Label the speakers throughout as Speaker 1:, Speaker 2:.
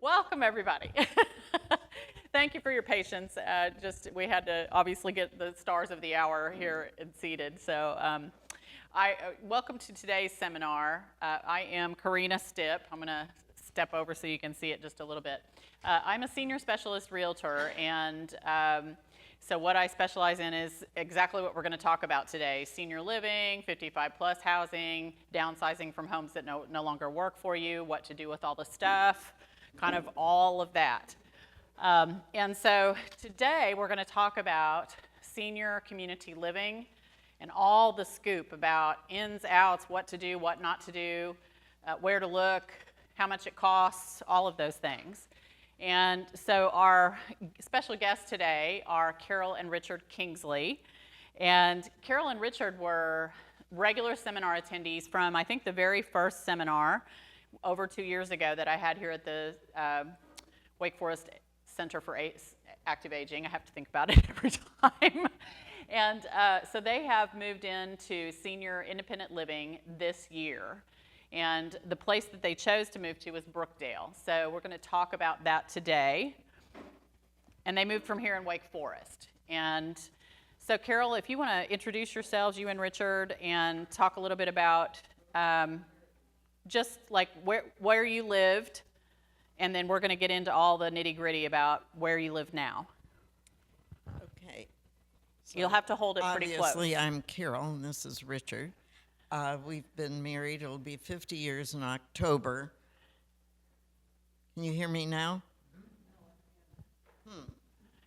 Speaker 1: Welcome, everybody. Thank you for your patience. We had to obviously get the stars of the hour here and seated. So welcome to today's seminar. I am Karena Stipp. I'm going to step over so you can see it just a little bit. I'm a senior specialist realtor, and so what I specialize in is exactly what we're going to talk about today: senior living, 55 plus housing, downsizing from homes that no longer work for you, what to do with all the stuff, kind of all of that. And so today we're going to talk about senior community living and all the scoop about ins, outs, what to do, what not to do, where to look, how much it costs, all of those things. And so our special guests today are Carol and Richard Kingsley. And Carol and Richard were regular seminar attendees from, I think, the very first seminar over 2 years ago that I had here at the Wake Forest Center for Active Aging. I have to think about it every time. And so they have moved into senior independent living this year. And the place that they chose to move to was Brookdale. So we're going to talk about that today. And they moved from here in Wake Forest. And so Carol, if you want to introduce yourselves, you and Richard, and talk a little bit about just like where you lived, and then we're going to get into all the nitty-gritty about where you live now.
Speaker 2: Okay. So
Speaker 1: you'll have to hold it pretty close.
Speaker 2: Obviously, I'm Carol, and this is Richard. We've been married. It'll be 50 years in October. Can you hear me now?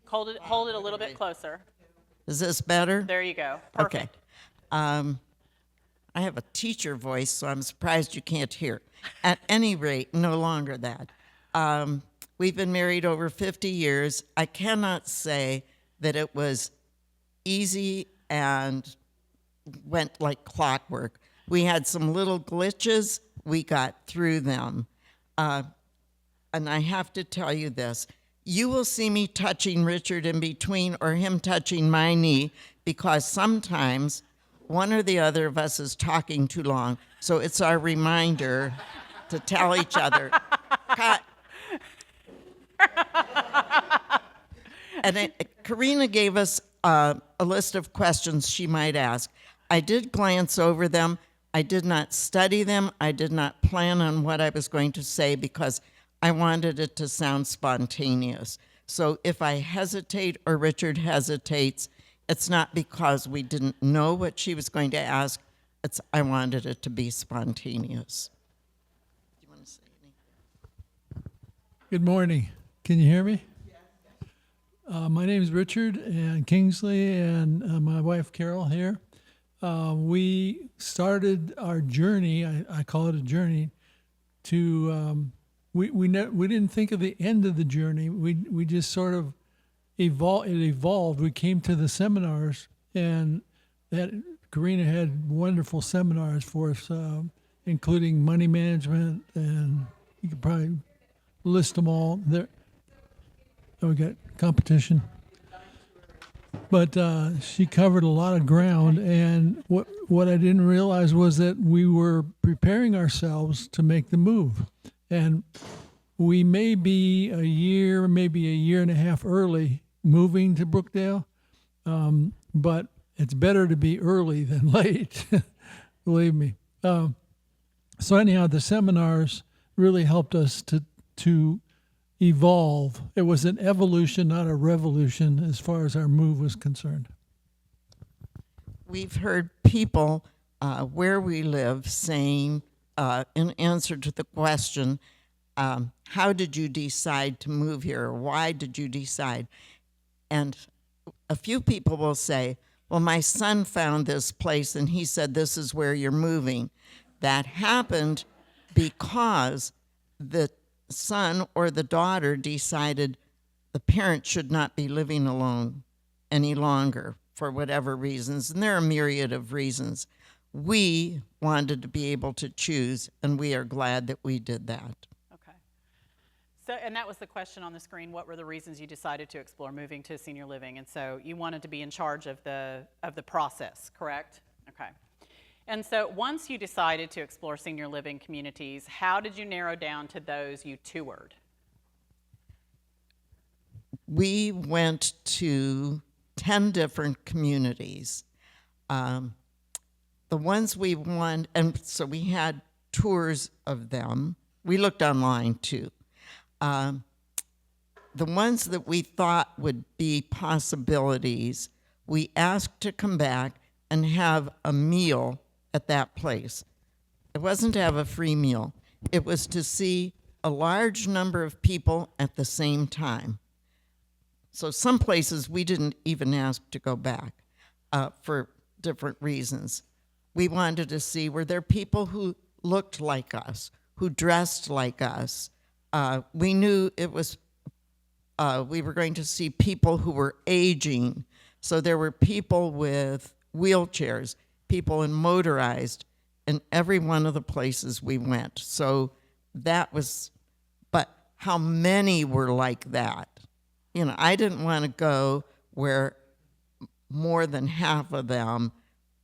Speaker 1: Hold it a little bit closer.
Speaker 2: Is this better?
Speaker 1: There you go. Perfect.
Speaker 2: Okay. I have a teacher voice, so I'm surprised you can't hear. At any rate, no longer that. We've been married over 50 years. I cannot say that it was easy and went like clockwork. We had some little glitches. We got through them. And I have to tell you this. You will see me touching Richard in between or him touching my knee because sometimes one or the other of us is talking too long. So it's our reminder to tell each other, cut. And Karena gave us a list of questions she might ask. I did glance over them. I did not study them. I did not plan on what I was going to say because I wanted it to sound spontaneous. So if I hesitate or Richard hesitates, it's not because we didn't know what she was going to ask. I wanted it to be spontaneous. Do you want to say anything?
Speaker 3: Good morning. Can you hear me? My name is Richard and Kingsley, and my wife Carol here. We started our journey. I call it a journey. We didn't think of the end of the journey. We just sort of evolved. It evolved. We came to the seminars, and Karena had wonderful seminars for us, including money management, and you could probably list them all. There, we got competition. But she covered a lot of ground, and what I didn't realize was that we were preparing ourselves to make the move. And we may be maybe a year and a half early moving to Brookdale, but it's better to be early than late, believe me. So anyhow, the seminars really helped us to evolve. It was an evolution, not a revolution, as far as our move was concerned.
Speaker 2: We've heard people where we live saying, in answer to the question, how did you decide to move here, or why did you decide? And a few people will say, well, my son found this place and he said, this is where you're moving. That happened because the son or the daughter decided the parent should not be living alone any longer for whatever reasons, and there are a myriad of reasons. We wanted to be able to choose, and we are glad that we did that.
Speaker 1: Okay. So, and that was the question on the screen. What were the reasons you decided to explore moving to senior living? And so you wanted to be in charge of the process, correct? Okay. And so once you decided to explore senior living communities, how did you narrow down to those you toured?
Speaker 2: we went to 10 different communities. The ones we won, and so we had tours of them. We looked online too. The ones that we thought would be possibilities, we asked to come back and have a meal at that place. It wasn't to have a free meal. It was to see a large number of people at the same time. So some places we didn't even ask to go back for different reasons. We wanted to see, were there people who looked like us, who dressed like us? We knew it was, we were going to see people who were aging. So there were people with wheelchairs, people in motorized, in every one of the places we went. So that was, but how many were like that? You know, I didn't want to go where more than half of them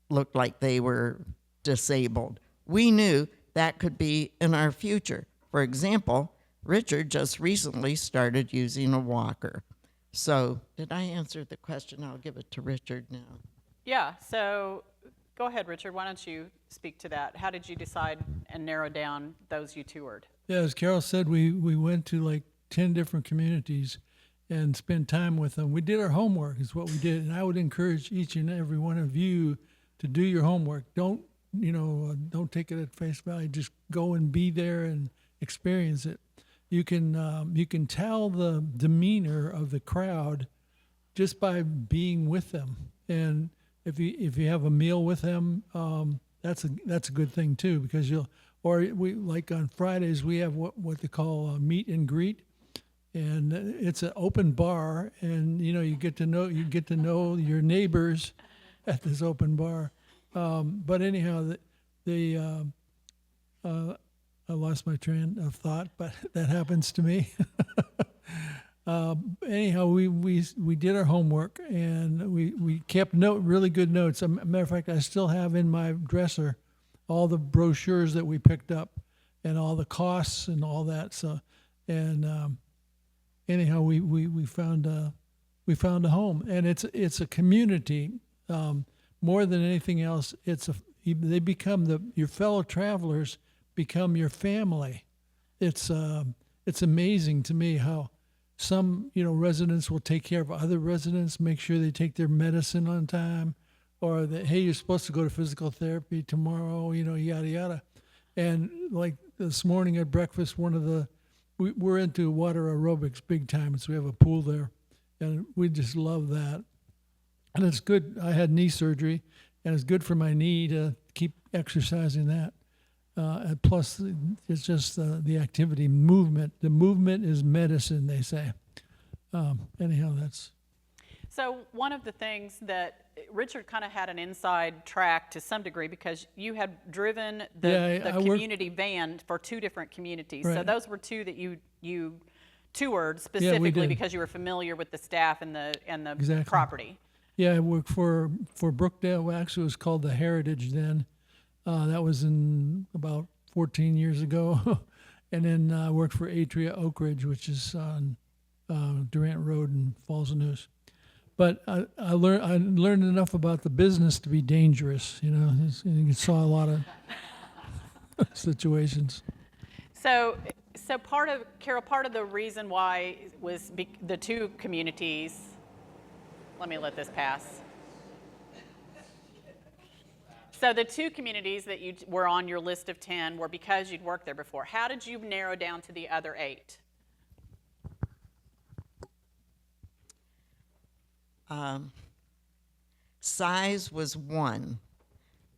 Speaker 2: looked like they were disabled. We knew that could be in our future. For example, Richard just recently started using a walker. So did I answer the question? I'll give it to Richard now.
Speaker 1: Yeah, so go ahead, Richard. Why don't you speak to that? How did you decide and narrow down those you toured?
Speaker 3: Yeah, as Carol said, we went to like 10 different communities and spent time with them. We did our homework is what we did. And I would encourage each and every one of you to do your homework. Don't take it at face value. Just go and be there and experience it. You can tell the demeanor of the crowd just by being with them. And if you have a meal with them, that's a good thing too, because we like on Fridays we have what they call a meet and greet, and it's an open bar, and you get to know your neighbors at this open bar. But anyhow, I lost my train of thought, but that happens to me. Anyhow, we did our homework, and we kept really good notes. As a matter of fact, I still have in my dresser all the brochures that we picked up and all the costs and all that. So, and anyhow, we found a home, and it's a community. More than anything else, they become your fellow travelers become your family. It's amazing to me how some residents will take care of other residents, make sure they take their medicine on time, or that, hey, you're supposed to go to physical therapy tomorrow, yada yada. And like this morning at breakfast, we're into water aerobics big time, so we have a pool there, and we just love that. And it's good. I had knee surgery, and it's good for my knee to keep exercising that. And plus, it's just the activity, movement. The movement is medicine, they say. Anyhow, that's.
Speaker 1: So one of the things that Richard kind of had an inside track to some degree, because you had driven the community van for 2 different communities.
Speaker 3: Right.
Speaker 1: So those were 2 that you toured specifically because you were familiar with the staff and the
Speaker 3: Exactly.
Speaker 1: property.
Speaker 3: Yeah, I worked for Brookdale. Well, actually, it was called the Heritage then. That was in about 14 years ago. And then I worked for Atria Oak Ridge, which is on Durant Road in Falls and News. But I learned enough about the business to be dangerous. You saw a lot of situations.
Speaker 1: So part of the reason why was the 2 communities. Let me let this pass. So the 2 communities that you were on your list of 10 were because you'd worked there before. How did you narrow down to the other 8?
Speaker 2: Size was one.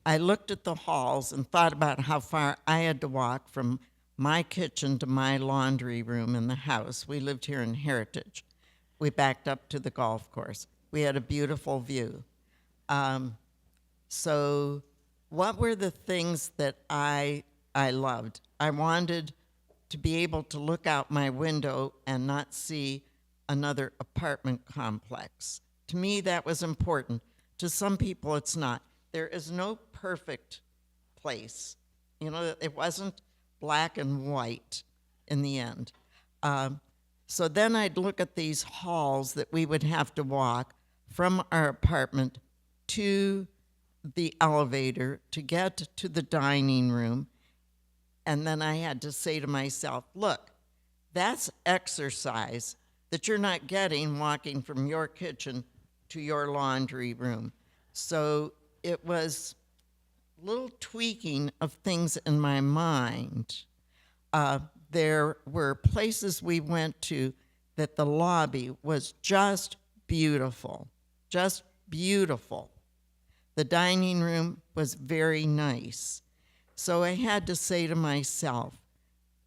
Speaker 2: I looked at the halls and thought about how far I had to walk from my kitchen to my laundry room in the house. We lived here in Heritage. We backed up to the golf course. We had a beautiful view. So what were the things that I loved? I wanted to be able to look out my window and not see another apartment complex. To me, that was important. To some people, it's not. There is no perfect place. It wasn't black and white in the end. So then I'd look at these halls that we would have to walk from our apartment to the elevator to get to the dining room. And then I had to say to myself, look, that's exercise that you're not getting walking from your kitchen to your laundry room. So it was little tweaking of things in my mind. There were places we went to that the lobby was just beautiful, just beautiful. The dining room was very nice. So I had to say to myself,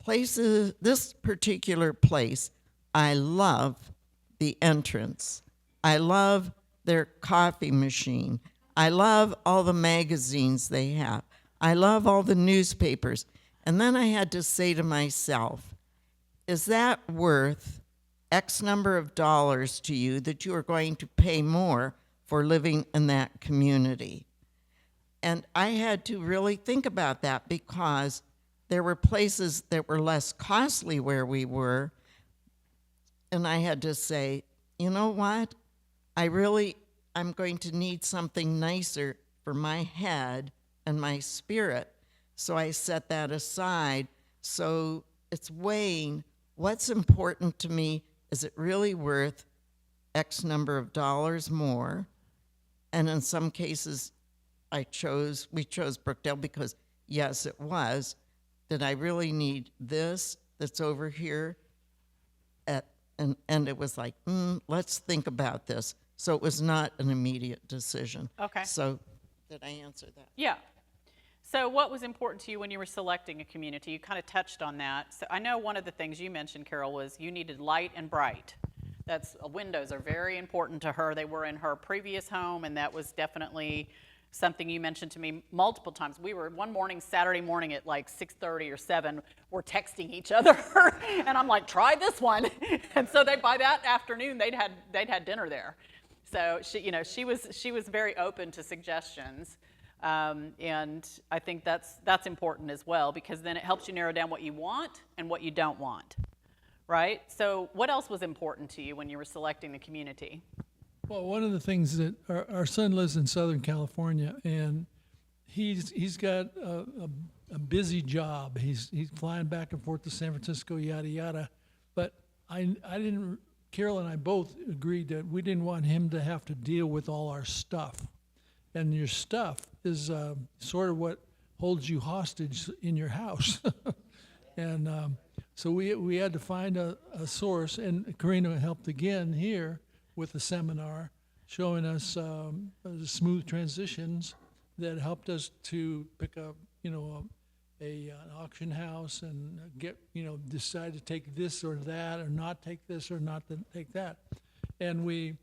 Speaker 2: this particular place, I love the entrance. I love their coffee machine. I love all the magazines they have. I love all the newspapers. And then I had to say to myself, is that worth X number of dollars to you that you are going to pay more for living in that community? And I had to really think about that because there were places that were less costly where we were. And I had to say, you know what? I'm going to need something nicer for my head and my spirit. So I set that aside. So it's weighing what's important to me. Is it really worth X number of dollars more? And in some cases, we chose Brookdale because, yes, it was. Did I really need this that's over here? And it was like, let's think about this. So it was not an immediate decision.
Speaker 1: Okay.
Speaker 2: So did I answer that?
Speaker 1: Yeah. So what was important to you when you were selecting a community? You kind of touched on that. So I know one of the things you mentioned, Carol, was you needed light and bright. Windows are very important to her. They were in her previous home, and that was definitely something you mentioned to me multiple times. We were one morning, Saturday morning at like 6:30 or 7, we're texting each other, and I'm like, try this one. And so by that afternoon, they'd had dinner there. So she was very open to suggestions. And I think that's important as well, because then it helps you narrow down what you want and what you don't want, right? So what else was important to you when you were selecting the community?
Speaker 3: Well, one of the things that our son lives in Southern California, and he's got a busy job. He's flying back and forth to San Francisco, yada yada. But Carol and I both agreed that we didn't want him to have to deal with all our stuff. And your stuff is sort of what holds you hostage in your house. And so we had to find a source, and Karena helped again here with the seminar, showing us smooth transitions that helped us to pick up, an auction house and decide to take this or that, or not take this or not to take that. And we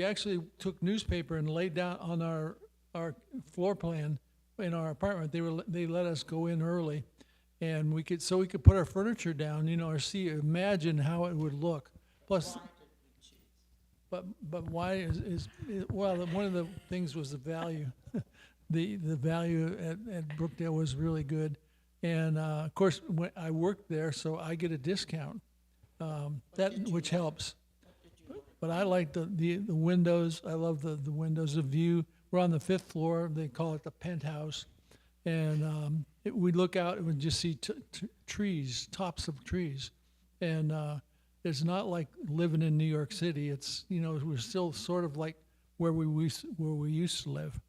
Speaker 3: actually took newspaper and laid down on our floor plan in our apartment. They let us go in early, and we could put our furniture down, or imagine how it would look. Plus, but why is well, one of the things was the value. The value at Brookdale was really good, and of course when I worked there, so I get a discount, which helps. But I like the windows. I love the windows, the view. We're on the 5th floor. They call it the penthouse, and we look out and we just see trees, tops of trees, and it's not like living in New York City. It's we're still sort of like where we used to live.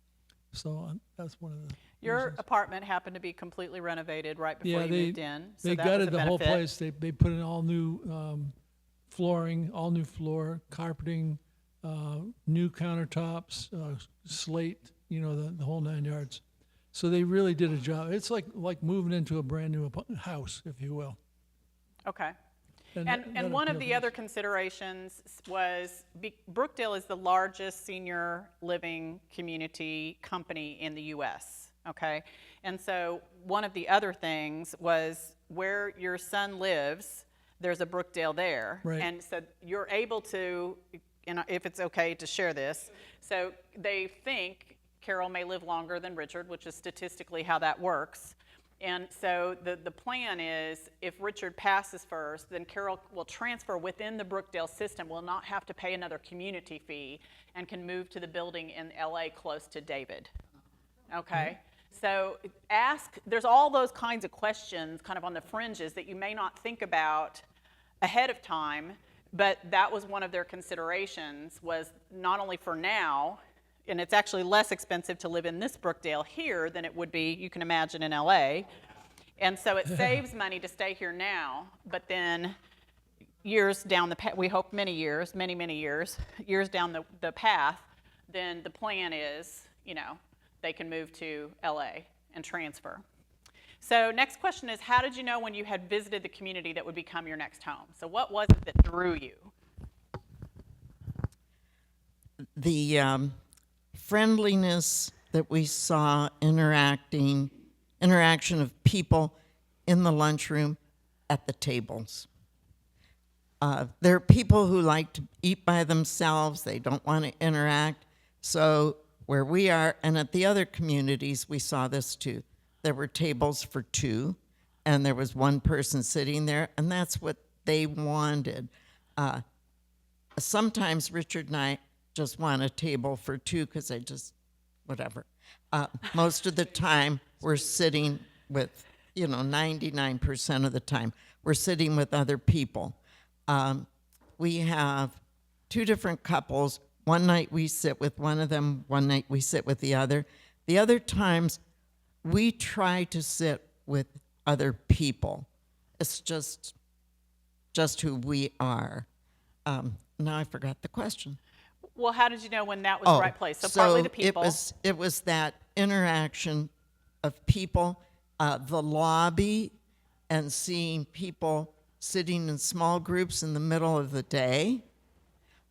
Speaker 3: So that's one of the
Speaker 1: Your
Speaker 3: reasons.
Speaker 1: apartment happened to be completely renovated right before you moved in. So
Speaker 3: they
Speaker 1: that was
Speaker 3: gutted
Speaker 1: a
Speaker 3: the whole
Speaker 1: benefit.
Speaker 3: place. They put in all new flooring, all new floor, carpeting, new countertops, slate, the whole 9 yards. So they really did a job. It's like moving into a brand new house, if you will.
Speaker 1: Okay.
Speaker 3: that
Speaker 1: And one of
Speaker 3: appealed
Speaker 1: the
Speaker 3: to
Speaker 1: other
Speaker 3: us.
Speaker 1: considerations was Brookdale is the largest senior living community company in the U.S., okay? And so one of the other things was where your son lives, there's a Brookdale there.
Speaker 3: Right.
Speaker 1: And so you're able to, and if it's okay to share this, so they think Carol may live longer than Richard, which is statistically how that works. And so the plan is if Richard passes first, then Carol will transfer within the Brookdale system, will not have to pay another community fee, and can move to the building in LA close to David. Okay? So there's all those kinds of questions kind of on the fringes that you may not think about ahead of time, but that was one of their considerations, was not only for now, and it's actually less expensive to live in this Brookdale here than it would be, you can imagine, in LA. And so it saves money to stay here now, but then years down the path, we hope many years down the path, then the plan is, they can move to LA and transfer. So next question is, how did you know when you had visited the community that would become your next home? So what was it that drew you?
Speaker 2: The friendliness that we saw, interaction of people in the lunchroom, at the tables. There are people who like to eat by themselves. They don't want to interact. So where we are, and at the other communities, we saw this too. There were tables for two, and there was one person sitting there, and that's what they wanted. Sometimes Richard and I just want a table for two because whatever. Most of the time, we're sitting with, 99% of the time, we're sitting with other people. We have two different couples. One night we sit with one of them, one night we sit with the other. The other times, we try to sit with other people. It's just who we are. Now I forgot the question.
Speaker 1: Well, how did you know when that was the right place? So partly the people.
Speaker 2: It was that interaction of people, the lobby, and seeing people sitting in small groups in the middle of the day.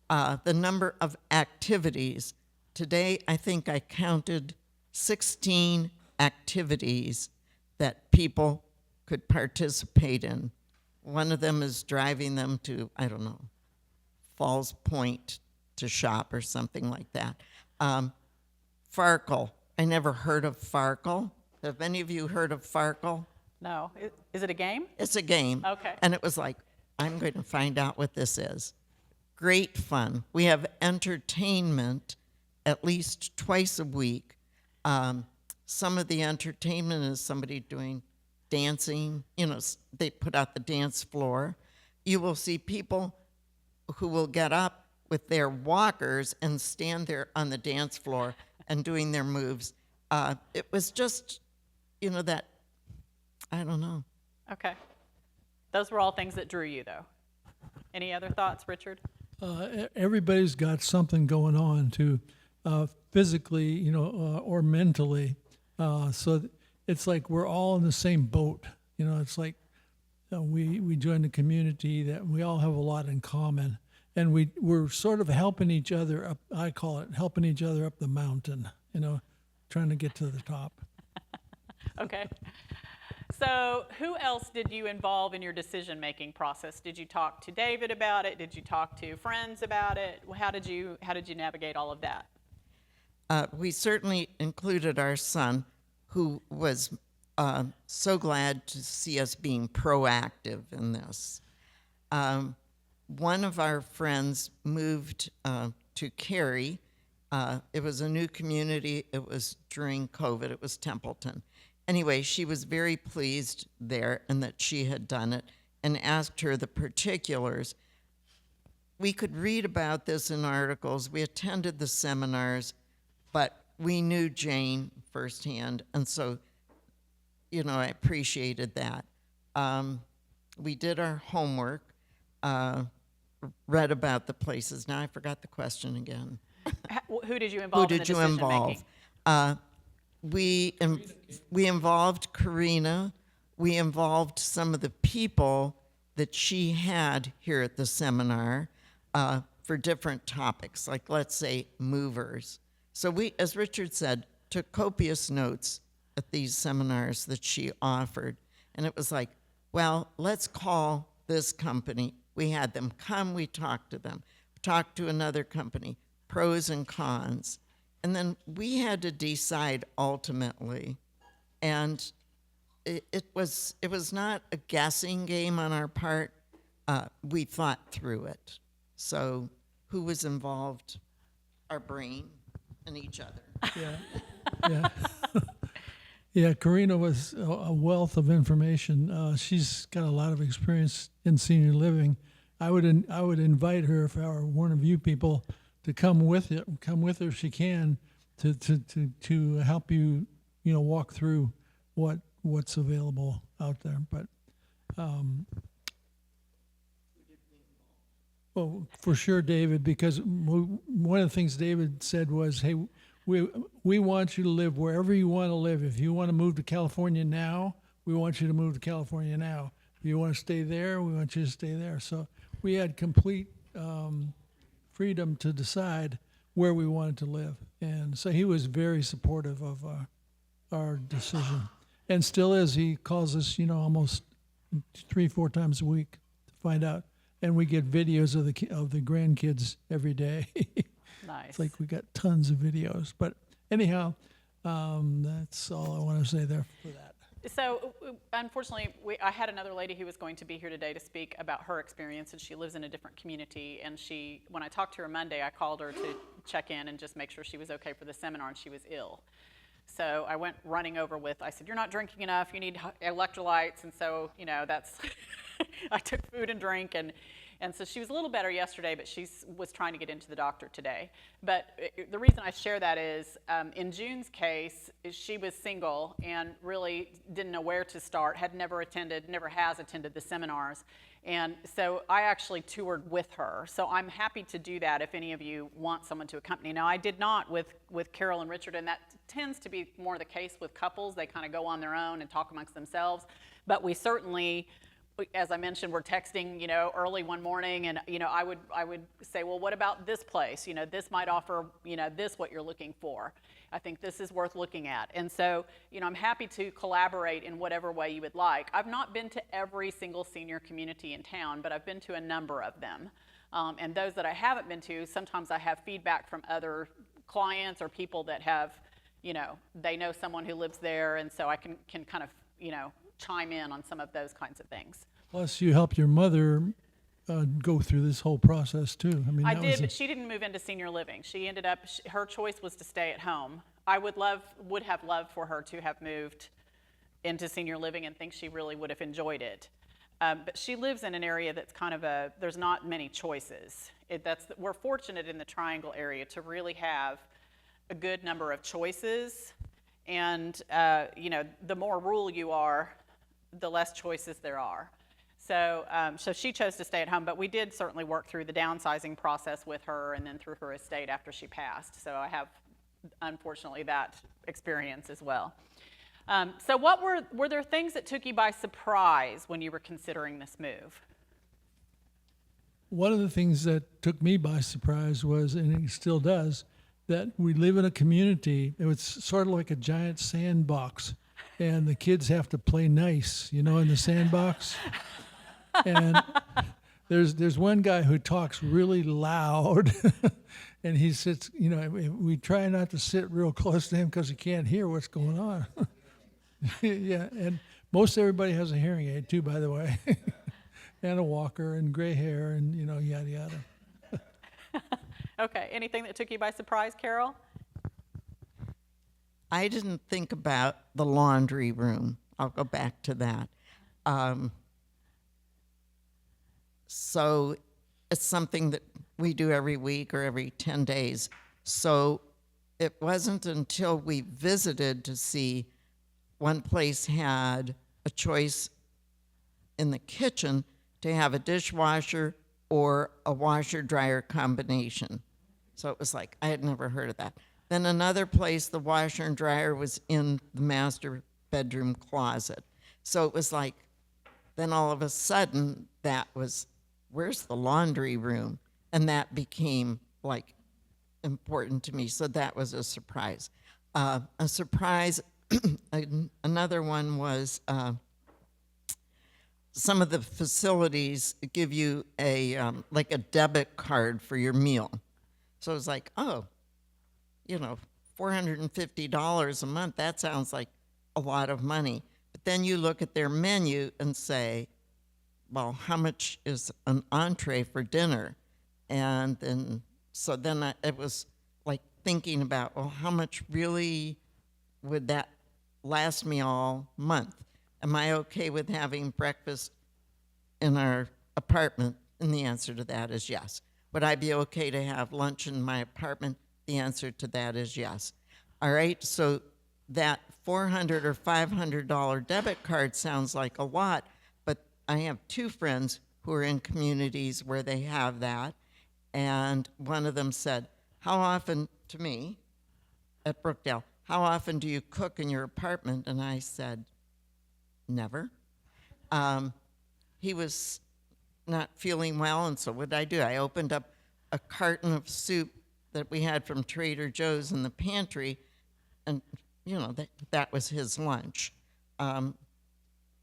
Speaker 2: The number of activities. Today, I think I counted 16 activities that people could participate in. One of them is driving them to, Falls Point to shop or something like that. Farkle. I never heard of Farkle. Have any of you heard of Farkle?
Speaker 1: No. Is it a game?
Speaker 2: It's a game.
Speaker 1: Okay.
Speaker 2: And it was like, I'm going to find out what this is. Great fun. We have entertainment at least twice a week. Some of the entertainment is somebody doing dancing. They put out the dance floor. You will see people who will get up with their walkers and stand there on the dance floor and doing their moves. It was just, that, I don't know.
Speaker 1: Okay. Those were all things that drew you, though. Any other thoughts, Richard?
Speaker 3: Everybody's got something going on too, physically, or mentally. So it's like we're all in the same boat. It's like we joined a community that we all have a lot in common, and we're sort of helping each other up. I call it helping each other up the mountain. Trying to get to the top.
Speaker 1: Okay. So who else did you involve in your decision-making process? Did you talk to David about it? Did you talk to friends about it? How did you navigate all of that?
Speaker 2: We certainly included our son, who was so glad to see us being proactive in this. One of our friends moved to Cary. It was a new community. It was during COVID. It was Templeton. Anyway, she was very pleased there and that she had done it, and asked her the particulars. We could read about this in articles. We attended the seminars, but we knew Jane firsthand, and so, I appreciated that. We did our homework, read about the places. Now I forgot the question again.
Speaker 1: Who did you involve in the decision-making?
Speaker 2: We involved Karena. We involved some of the people that she had here at the seminar for different topics, like let's say movers. So we, as Richard said, took copious notes at these seminars that she offered. And it was like, well, let's call this company. We had them come, we talked to them. Talked to another company, pros and cons. And then we had to decide ultimately. And it was not a guessing game on our part. We thought through it. So who was involved? Our brain and each other.
Speaker 3: Yeah, yeah. Yeah, Karena was a wealth of information. She's got a lot of experience in senior living. I would invite her, if I were one of you people, to come with her if she can, to help you, walk through what's available out there. But well, for sure, David, because one of the things David said was, hey, we want you to live wherever you want to live. If you want to move to California now, we want you to move to California now. If you want to stay there, we want you to stay there. So we had complete freedom to decide where we wanted to live. And so he was very supportive of our decision, and still is. He calls us, almost 3-4 times a week to find out. And we get videos of the grandkids every day.
Speaker 1: Nice.
Speaker 3: It's like we got tons of videos. But anyhow, that's all I want to say there for that.
Speaker 1: So, unfortunately, I had another lady who was going to be here today to speak about her experience, and she lives in a different community. And when I talked to her Monday, I called her to check in and just make sure she was okay for the seminar, and she was ill. So I went running over I said, you're not drinking enough, you need electrolytes. And so, that's, I took food and drink, and so she was a little better yesterday, but she was trying to get into the doctor today. But the reason I share that is, in June's case, she was single and really didn't know where to start, never has attended the seminars. And so I actually toured with her. So I'm happy to do that if any of you want someone to accompany. Now, I did not with Carol and Richard, and that tends to be more the case with couples. They kind of go on their own and talk amongst themselves. But we certainly, as I mentioned, we're texting, early one morning, and, I would say, well, what about this place? This might offer, this what you're looking for. I think this is worth looking at. And so, I'm happy to collaborate in whatever way you would like. I've not been to every single senior community in town, but I've been to a number of them. And those that I haven't been to, sometimes I have feedback from other clients or people that have, they know someone who lives there, and so I can kind of, chime in on some of those kinds of things.
Speaker 3: Plus, you helped your mother go through this whole process too.
Speaker 1: I did, but she didn't move into senior living. She ended up, her choice was to stay at home. I would have loved for her to have moved into senior living, and think she really would have enjoyed it. But she lives in an area that's kind of there's not many choices. We're fortunate in the Triangle area to really have a good number of choices. And, the more rural you are, the less choices there are. So she chose to stay at home, but we did certainly work through the downsizing process with her, and then through her estate after she passed. So I have, unfortunately, that experience as well. So what were there things that took you by surprise when you were considering this move?
Speaker 3: One of the things that took me by surprise was, and it still does, that we live in a community. It's sort of like a giant sandbox, and the kids have to play nice, in the sandbox. And there's one guy who talks really loud, and he sits, we try not to sit real close to him because he can't hear what's going on. Yeah, and most everybody has a hearing aid too, by the way, and a walker and gray hair and, yada, yada.
Speaker 1: Okay, anything that took you by surprise, Carol?
Speaker 2: I didn't think about the laundry room. I'll go back to that. So it's something that we do every week or every 10 days. So it wasn't until we visited to see one place had a choice in the kitchen to have a dishwasher or a washer-dryer combination. So it was like, I had never heard of that. Then another place, the washer and dryer was in the master bedroom closet. So it was like, then all of a sudden, that was, where's the laundry room? And that became like important to me. So that was a surprise. Another one was some of the facilities give you a like a debit card for your meal. So it was like, oh, $450 a month, that sounds like a lot of money. But then you look at their menu and say, well, how much is an entree for dinner? And then, it was like thinking about, well, how much really would that last me all month? Am I okay with having breakfast in our apartment? And the answer to that is yes. Would I be okay to have lunch in my apartment? The answer to that is yes. All right, so that $400 or $500 debit card sounds like a lot, but I have two friends who are in communities where they have that, and one of them said, how often, to me, at Brookdale, how often do you cook in your apartment? And I said, never. He was not feeling well, and so what did I do? I opened up a carton of soup that we had from Trader Joe's in the pantry, and that was his lunch.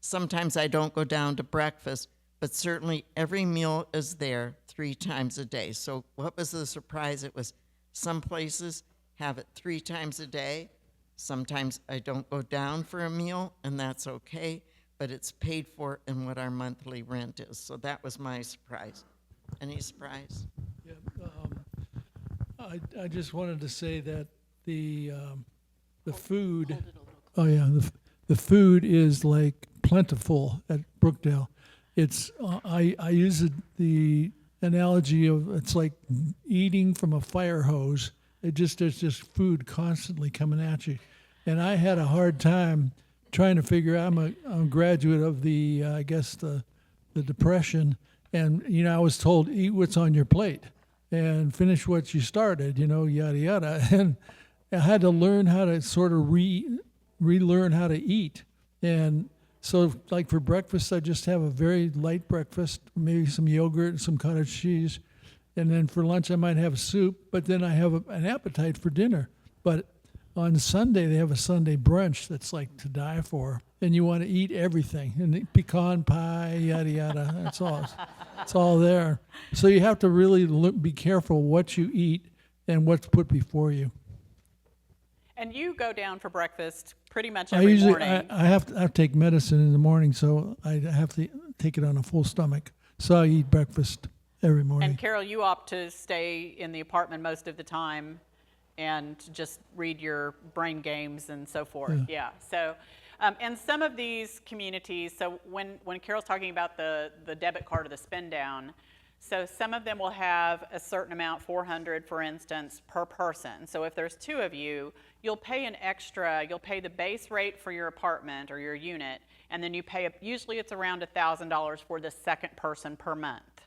Speaker 2: Sometimes I don't go down to breakfast, but certainly every meal is there 3 times a day. So what was the surprise? It was some places have it 3 times a day. Sometimes I don't go down for a meal, and that's okay, but it's paid for in what our monthly rent is. So that was my surprise. Any surprise?
Speaker 3: Yeah, I just wanted to say that the food. Oh yeah, the food is like plentiful at Brookdale. It's I use the analogy of it's like eating from a fire hose. There's just food constantly coming at you, and I had a hard time trying to figure out. I'm a graduate of the I guess the Depression, and I was told eat what's on your plate and finish what you started. Yada yada, and I had to learn how to sort of relearn how to eat. And so like for breakfast, I just have a very light breakfast, maybe some yogurt and some cottage cheese. And then for lunch, I might have soup, but then I have an appetite for dinner. But on Sunday, they have a Sunday brunch that's like to die for. And you want to eat everything. And pecan pie, yada, yada. That's all. It's all there. So you have to really be careful what you eat and what's put before you.
Speaker 1: And you go down for breakfast pretty much every morning.
Speaker 3: I have to take medicine in the morning, so I have to take it on a full stomach. So I eat breakfast every morning.
Speaker 1: And Carol, you opt to stay in the apartment most of the time and just read your brain games and so forth. Yeah. So, and some of these communities, so when Carol's talking about the debit card or the spend down, so some of them will have a certain amount, 400 for instance, per person. So if there's 2 of you, you'll pay you'll pay the base rate for your apartment or your unit, and then you pay, usually it's around $1,000 for the second person per month.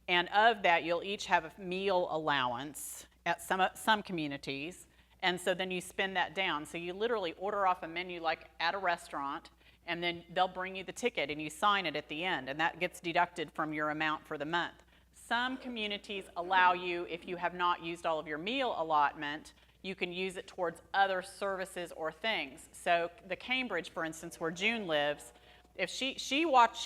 Speaker 1: And of that, you'll each have a meal allowance at some communities, and so then you spend that down. So you literally order off a menu like at a restaurant, and then they'll bring you the ticket and you sign it at the end, and that gets deducted from your amount for the month. Some communities allow you, if you have not used all of your meal allotment, you can use it towards other services or things. So the Cambridge, for instance, where June lives, if she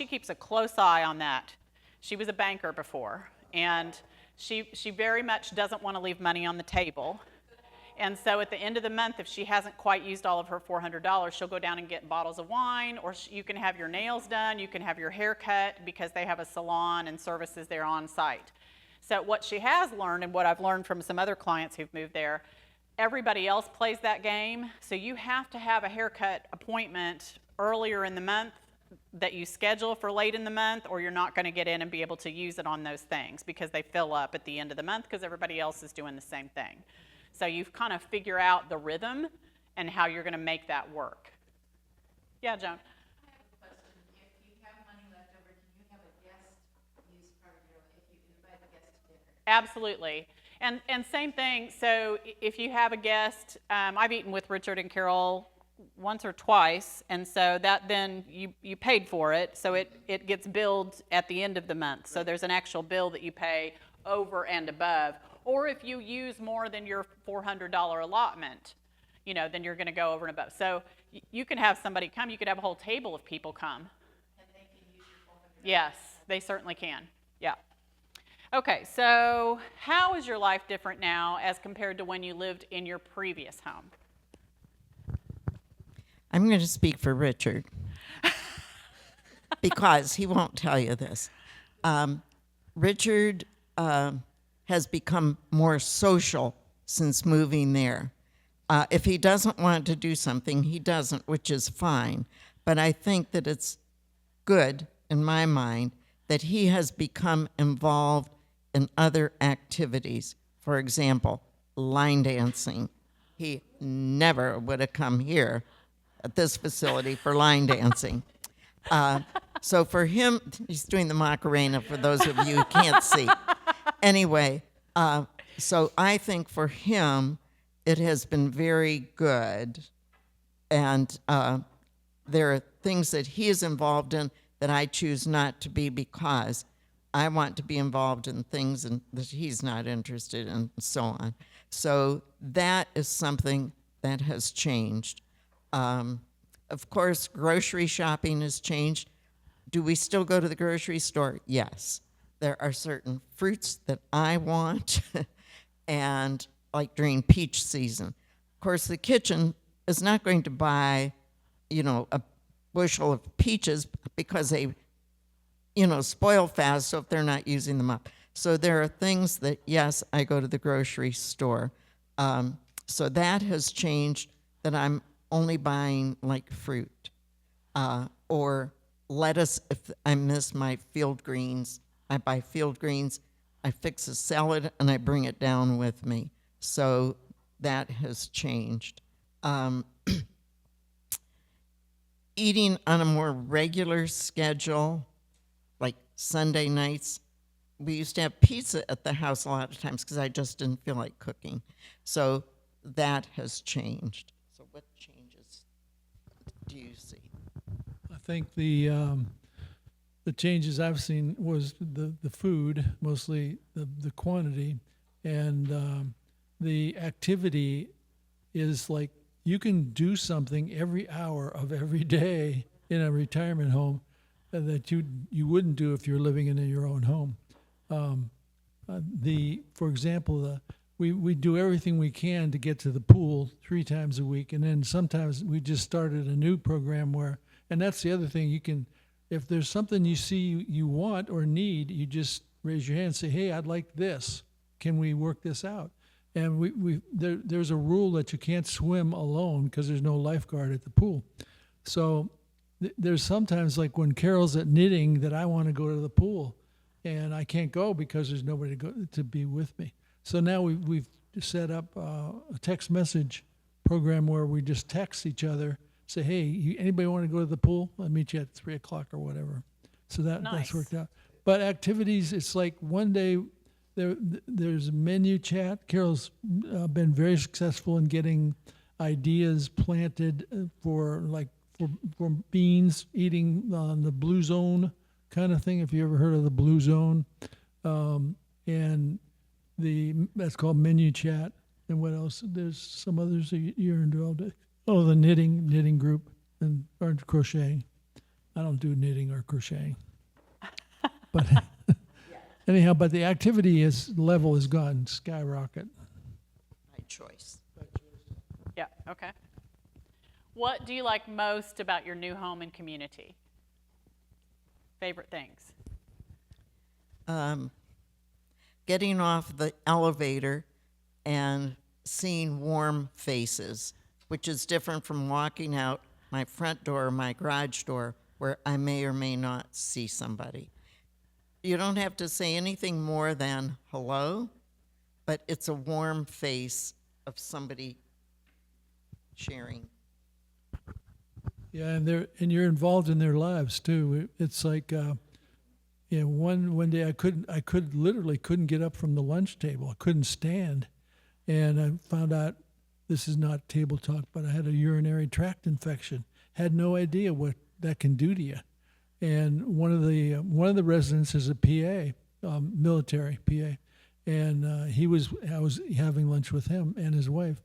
Speaker 1: keeps a close eye on that. She was a banker before, and she very much doesn't want to leave money on the table. And so at the end of the month, if she hasn't quite used all of her $400, she'll go down and get bottles of wine, or you can have your nails done, you can have your hair cut, because they have a salon and services there on site. So what she has learned, and what I've learned from some other clients who've moved there, everybody else plays that game. So you have to have a haircut appointment earlier in the month that you schedule for late in the month, or you're not going to get in and be able to use it on those things because they fill up at the end of the month because everybody else is doing the same thing. So you've kind of figure out the rhythm and how you're going to make that work. Yeah, Joan?
Speaker 4: I have a question. If you have money left over, can you have a guest use part of your, if you invite a guest to dinner?
Speaker 1: Absolutely. And same thing, so if you have a guest, I've eaten with Richard and Carol once or twice, and so that then you paid for it, so it gets billed at the end of the month. So there's an actual bill that you pay over and above. Or if you use more than your $400 allotment, then you're going to go over and above. So you can have somebody come. You could have a whole table of people come.
Speaker 4: And they can use your $400?
Speaker 1: Yes, they certainly can. Yeah. Okay, so how is your life different now as compared to when you lived in your previous home?
Speaker 2: I'm going to speak for Richard. because he won't tell you this. Richard has become more social since moving there. If he doesn't want to do something, he doesn't, which is fine. But I think that it's good, in my mind, that he has become involved in other activities. For example, line dancing. He never would have come here at this facility for line dancing. So for him, he's doing the Macarena for those of you who can't see. Anyway, so I think for him, it has been very good. And there are things that he is involved in that I choose not to be because I want to be involved in things that he's not interested in, and so on. So that is something that has changed. Of course, grocery shopping has changed. Do we still go to the grocery store? Yes. There are certain fruits that I want, and like during peach season. Of course, the kitchen is not going to buy, a bushel of peaches because they, spoil fast, so if they're not using them up. So there are things that, yes, I go to the grocery store. So that has changed, that I'm only buying like fruit or lettuce. If I miss my field greens, I buy field greens. I fix a salad and I bring it down with me. So that has changed. Eating on a more regular schedule, like Sunday nights. We used to have pizza at the house a lot of times because I just didn't feel like cooking. So that has changed. So what changes do you see?
Speaker 3: I think the changes I've seen was the food, mostly the quantity, and the activity is like you can do something every hour of every day in a retirement home that you wouldn't do if you're living in your own home. For example, we do everything we can to get to the pool 3 times a week, and then sometimes we just started a new program and that's the other thing, if there's something you see you want or need, you just raise your hand and say, hey, I'd like this. Can we work this out? And there's a rule that you can't swim alone because there's no lifeguard at the pool. So there's sometimes, like when Carol's at knitting, that I want to go to the pool, and I can't go because there's nobody to be with me. So now we've set up a text message program where we just text each other, say, hey, anybody want to go to the pool? I'll meet you at 3 o'clock or whatever. So that's
Speaker 1: Nice.
Speaker 3: worked out. But activities, it's like one day there's a menu chat. Carol's been very successful in getting ideas planted for beans, eating on the blue zone kind of thing, if you ever heard of the blue zone. And that's called menu chat. And what else? There's some others that you're involved in. Oh, the knitting group or crocheting. I don't do knitting or crocheting. But anyhow, but the activity level has gone skyrocket.
Speaker 2: By choice.
Speaker 1: Yeah, okay. What do you like most about your new home and community? Favorite things?
Speaker 2: Getting off the elevator and seeing warm faces, which is different from walking out my front door or my garage door where I may or may not see somebody. You don't have to say anything more than hello, but it's a warm face of somebody sharing.
Speaker 3: Yeah, and you're involved in their lives too. It's like, one day I literally couldn't get up from the lunch table. I couldn't stand, and I found out this is not table talk, but I had a urinary tract infection. Had no idea what that can do to you. And one of the residents is a PA, military PA, and I was having lunch with him and his wife.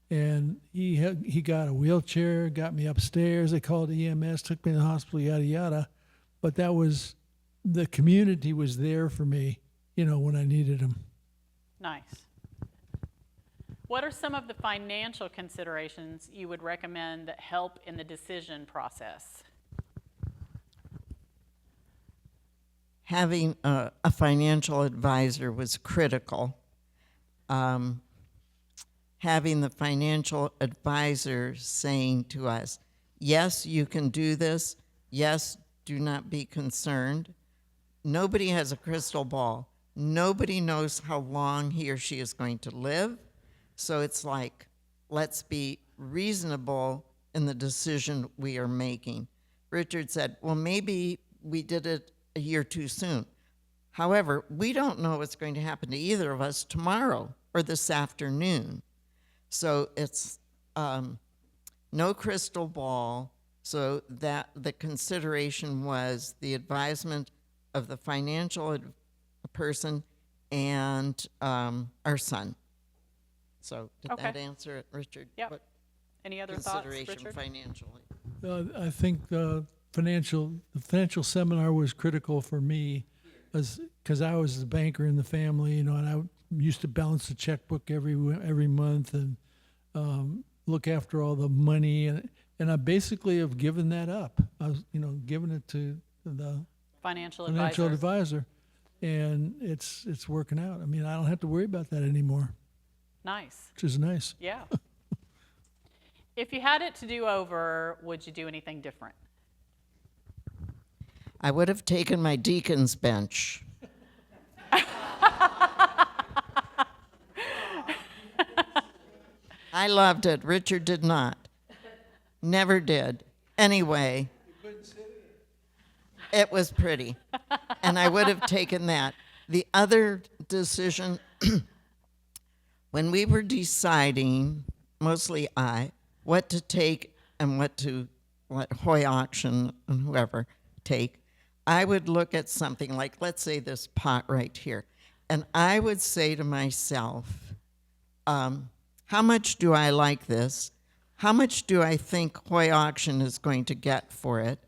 Speaker 3: And he got a wheelchair, got me upstairs. They called EMS, took me to the hospital, yada, yada. But the community was there for me, when I needed them.
Speaker 1: Nice. What are some of the financial considerations you would recommend that help in the decision process?
Speaker 2: having a financial advisor was critical. Having the financial advisor saying to us, yes, you can do this. Yes, do not be concerned. Nobody has a crystal ball. Nobody knows how long he or she is going to live. So it's like, let's be reasonable in the decision we are making. Richard said, well, maybe we did it a year too soon. However, we don't know what's going to happen to either of us tomorrow or this afternoon. So it's no crystal ball. So that the consideration was the advisement of the financial person and our son. So did that answer it, Richard?
Speaker 1: Yep.
Speaker 2: What
Speaker 1: Any other thoughts,
Speaker 2: consideration
Speaker 1: Richard?
Speaker 3: financially? I think the financial seminar was critical for me, because I was the banker in the family, and I used to balance the checkbook every month and look after all the money, and I basically have given that up. I was giving it to the
Speaker 1: Financial
Speaker 3: advisor, and it's working out. I mean, I don't have to worry about that anymore,
Speaker 1: Nice.
Speaker 3: which is nice.
Speaker 1: Yeah. If you had it to do over, would you do anything different?
Speaker 2: I would have taken my deacon's bench. I loved it. Richard did not. Never did. Anyway, it was pretty. And I would have taken that. The other decision, when we were deciding, mostly I, what to take and what to let Hoy Auction and whoever take, I would look at something like, let's say this pot right here, and I would say to myself, how much do I like this? How much do I think Hoy Auction is going to get for it?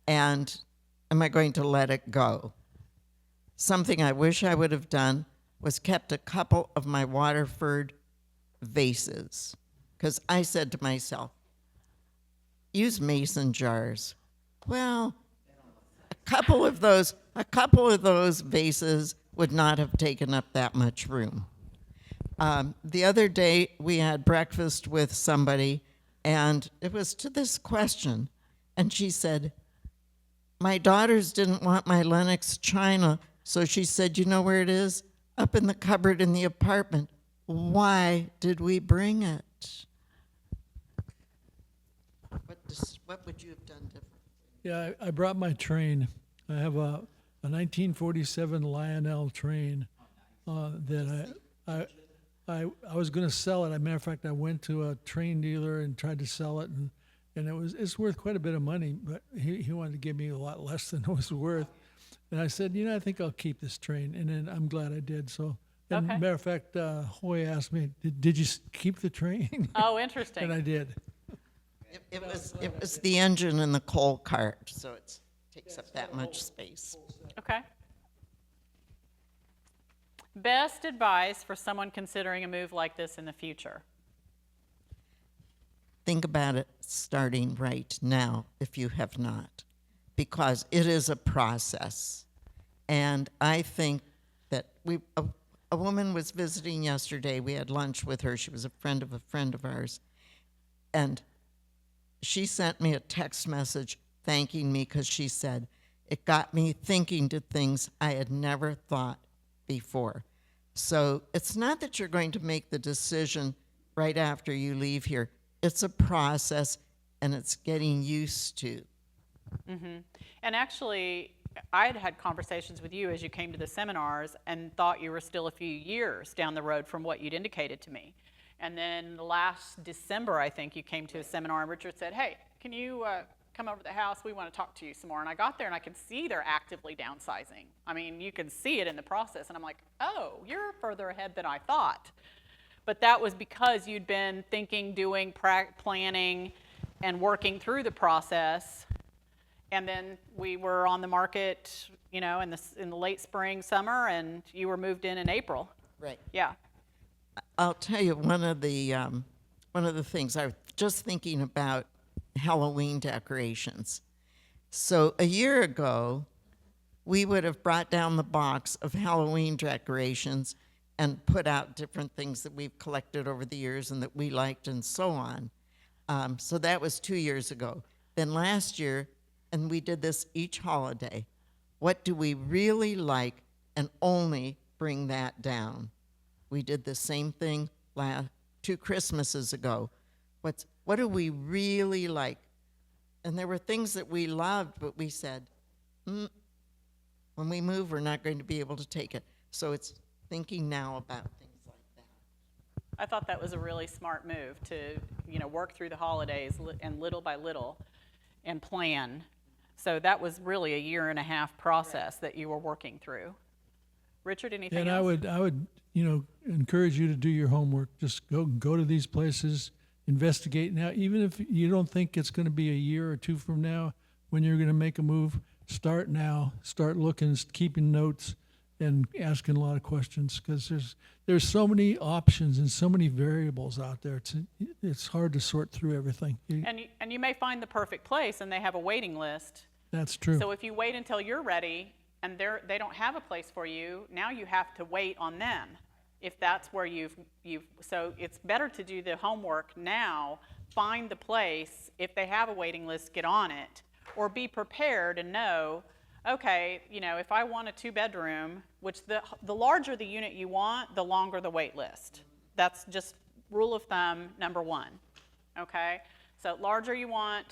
Speaker 2: And am I going to let it go? Something I wish I would have done was kept a couple of my Waterford vases, because I said to myself, use mason jars. Well, a couple of those vases would not have taken up that much room. The other day we had breakfast with somebody, and it was to this question, and she said, my daughters didn't want my Lenox china, so she said, you know where it is? Up in the cupboard in the apartment. Why did we bring it? What would you have done differently?
Speaker 3: Yeah, I brought my train. I have a 1947 Lionel train that I was going to sell it. As a matter of fact, I went to a train dealer and tried to sell it, and it's worth quite a bit of money, but he wanted to give me a lot less than it was worth. And I said, I think I'll keep this train, and then I'm glad I did. So, and
Speaker 1: Okay.
Speaker 3: matter of fact, Hoy asked me, did you keep the train?
Speaker 1: Oh, interesting.
Speaker 3: And I did.
Speaker 2: It was the engine in the coal cart, so it takes up that much space.
Speaker 1: Okay. Best advice for someone considering a move like this in the future?
Speaker 2: Think about it starting right now if you have not, because it is a process. And I think that a woman was visiting yesterday. We had lunch with her. She was a friend of ours. And she sent me a text message thanking me because she said, it got me thinking to things I had never thought before. So it's not that you're going to make the decision right after you leave here. It's a process, and it's getting used to.
Speaker 1: Mm-hmm. And actually, I had conversations with you as you came to the seminars and thought you were still a few years down the road from what you'd indicated to me. And then last December, I think, you came to a seminar, and Richard said, hey, can you come over to the house? We want to talk to you some more. And I got there, and I could see they're actively downsizing. I mean, you can see it in the process. And I'm like, oh, you're further ahead than I thought. But that was because you'd been thinking, doing, planning, and working through the process. And then we were on the market, in the late spring, summer, and you were moved in April.
Speaker 2: Right.
Speaker 1: Yeah.
Speaker 2: I'll tell you one of the things I was just thinking about Halloween decorations. So a year ago, we would have brought down the box of Halloween decorations and put out different things that we've collected over the years and that we liked and so on. So that was 2 years ago. Then last year, and we did this each holiday, what do we really like, and only bring that down. We did the same thing 2 Christmases ago. What do we really like? And there were things that we loved, but we said, when we move, we're not going to be able to take it. So it's thinking now about things like that.
Speaker 1: I thought that was a really smart move to, work through the holidays and little by little and plan. So that was really a 1.5 year process that you were working through. Richard, anything
Speaker 3: And
Speaker 1: else?
Speaker 3: I would, encourage you to do your homework. Just go to these places, investigate now. Even if you don't think it's going to be a year or 2 from now when you're going to make a move, start now. Start looking, keeping notes, and asking a lot of questions, because there's so many options and so many variables out there. It's hard to sort through everything.
Speaker 1: And you may find the perfect place, and they have a waiting list.
Speaker 3: That's true.
Speaker 1: So if you wait until you're ready and they don't have a place for you, now you have to wait on them. If that's where so it's better to do the homework now, find the place. If they have a waiting list, get on it, or be prepared and know, okay, if I want a 2-bedroom, which the larger the unit you want, the longer the wait list. That's just rule of thumb number 1, okay? So larger you want,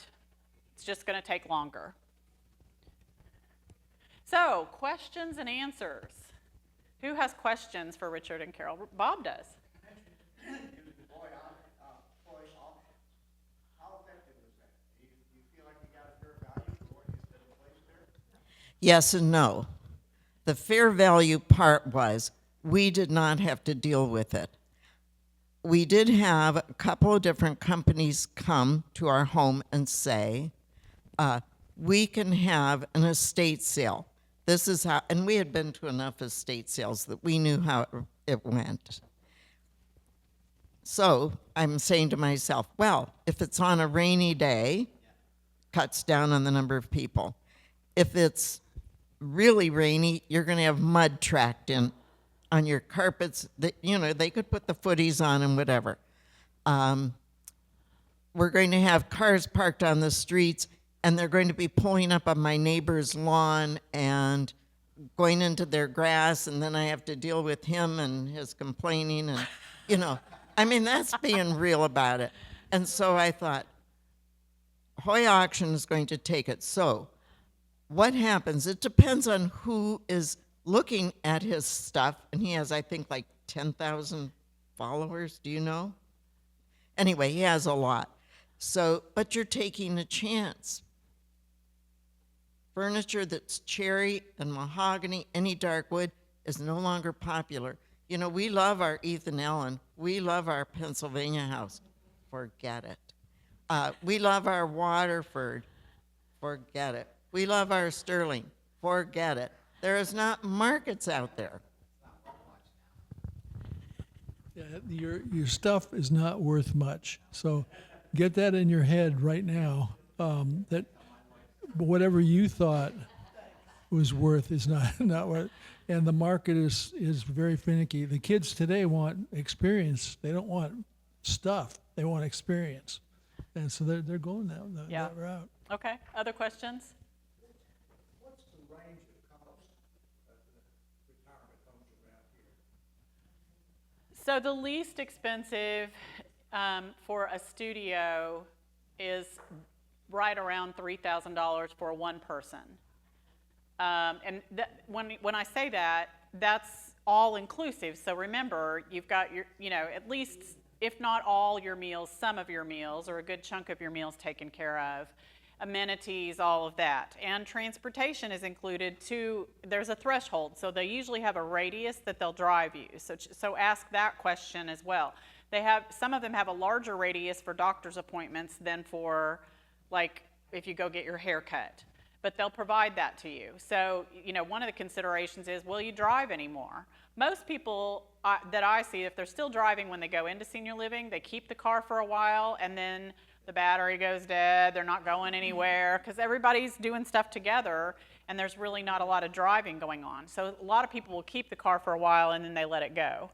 Speaker 1: it's just going to take longer. So, questions and answers. Who has questions for Richard and Carol? Bob does.
Speaker 2: Yes and no. The fair value part was we did not have to deal with it. We did have a couple of different companies come to our home and say, we can have an estate sale. This is how, and we had been to enough estate sales that we knew how it went. So I'm saying to myself, well, if it's on a rainy day, cuts down on the number of people. If it's really rainy, you're going to have mud tracked in on your carpets. That, they could put the footies on and whatever. We're going to have cars parked on the streets, and they're going to be pulling up on my neighbor's lawn and going into their grass, and then I have to deal with him and his complaining, and, that's being real about it. And so I thought, Hoy Auction is going to take it. So what happens? It depends on who is looking at his stuff, and he has, I think, like 10,000 followers. Do you know? Anyway, he has a lot. So, but you're taking a chance. Furniture that's cherry and mahogany, any dark wood, is no longer popular. We love our Ethan Allen. We love our Pennsylvania house. Forget it. We love our Waterford. Forget it. We love our Sterling. Forget it. There is not markets out there.
Speaker 3: Yeah, your stuff is not worth much. So get that in your head right now, that whatever you thought was worth is not worth. And the market is very finicky. The kids today want experience. They don't want stuff. They want experience. And so they're going that route.
Speaker 1: Okay, other questions?
Speaker 5: What's the range of cost of the retirement homes around here?
Speaker 1: So the least expensive for a studio is right around $3,000 for one person. And when I say that, that's all inclusive. So remember, you've got your, at least, if not all your meals, some of your meals, or a good chunk of your meals taken care of. Amenities, all of that. And transportation is included too. There's a threshold, so they usually have a radius that they'll drive you. So ask that question as well. Some of them have a larger radius for doctor's appointments than for, like, if you go get your hair cut. But they'll provide that to you. So, one of the considerations is, will you drive anymore? Most people that I see, if they're still driving when they go into senior living, they keep the car for a while, and then the battery goes dead, they're not going anywhere, because everybody's doing stuff together, and there's really not a lot of driving going on. So a lot of people will keep the car for a while and then they let it go.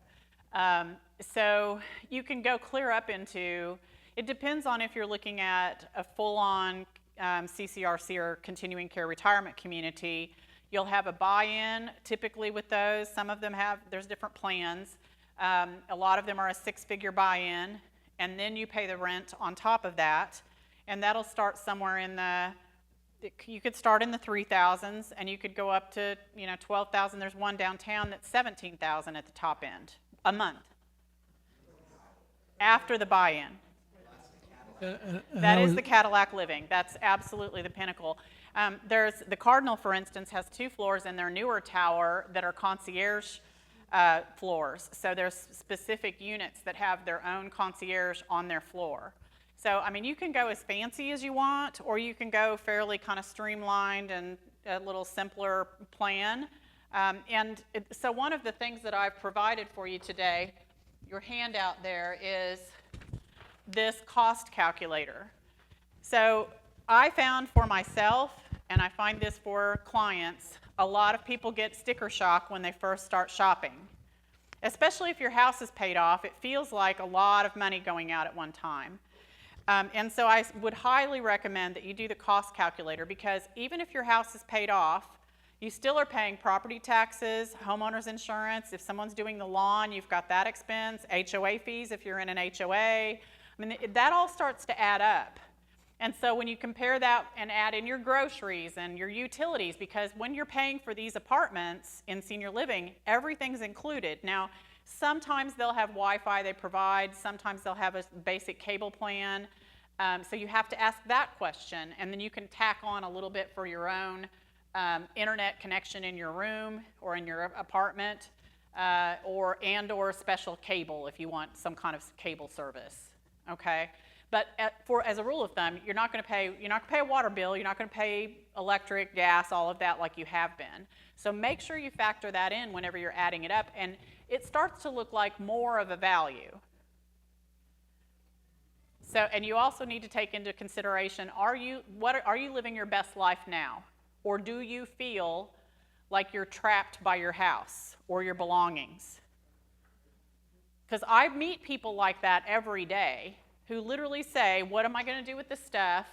Speaker 1: So you can go clear up into, it depends on if you're looking at a full-on CCRC or continuing care retirement community. You'll have a buy-in typically with those. Some of them have, there's different plans. A lot of them are a 6-figure buy-in, and then you pay the rent on top of that, and that'll start somewhere in the, you could start in the 3,000s, and you could go up to 12,000. There's one downtown that's 17,000 at the top end a month after the buy-in. That is the Cadillac Living. That's absolutely the pinnacle. There's the Cardinal, for instance, has 2 floors in their newer tower that are concierge floors. So there's specific units that have their own concierge on their floor. So, I mean, you can go as fancy as you want, or you can go fairly kind of streamlined and a little simpler plan. So one of the things that I've provided for you today, your handout there, is this cost calculator. So I found for myself, and I find this for clients, a lot of people get sticker shock when they first start shopping. Especially if your house is paid off, it feels like a lot of money going out at one time. And so I would highly recommend that you do the cost calculator, because even if your house is paid off, you still are paying property taxes, homeowners insurance. If someone's doing the lawn, you've got that expense, HOA fees if you're in an HOA. I mean, that all starts to add up. And so when you compare that and add in your groceries and your utilities, because when you're paying for these apartments in senior living, everything's included. Now, sometimes they'll have Wi-Fi they provide, sometimes they'll have a basic cable plan. So you have to ask that question, and then you can tack on a little bit for your own internet connection in your room or in your apartment, or special cable if you want some kind of cable service. Okay, but as a rule of thumb, you're not going to pay a water bill, you're not going to pay electric, gas, all of that like you have been. So make sure you factor that in whenever you're adding it up, and it starts to look like more of a value. So, and you also need to take into consideration: are you living your best life now, or do you feel like you're trapped by your house or your belongings? Because I meet people like that every day who literally say, what am I going to do with this stuff?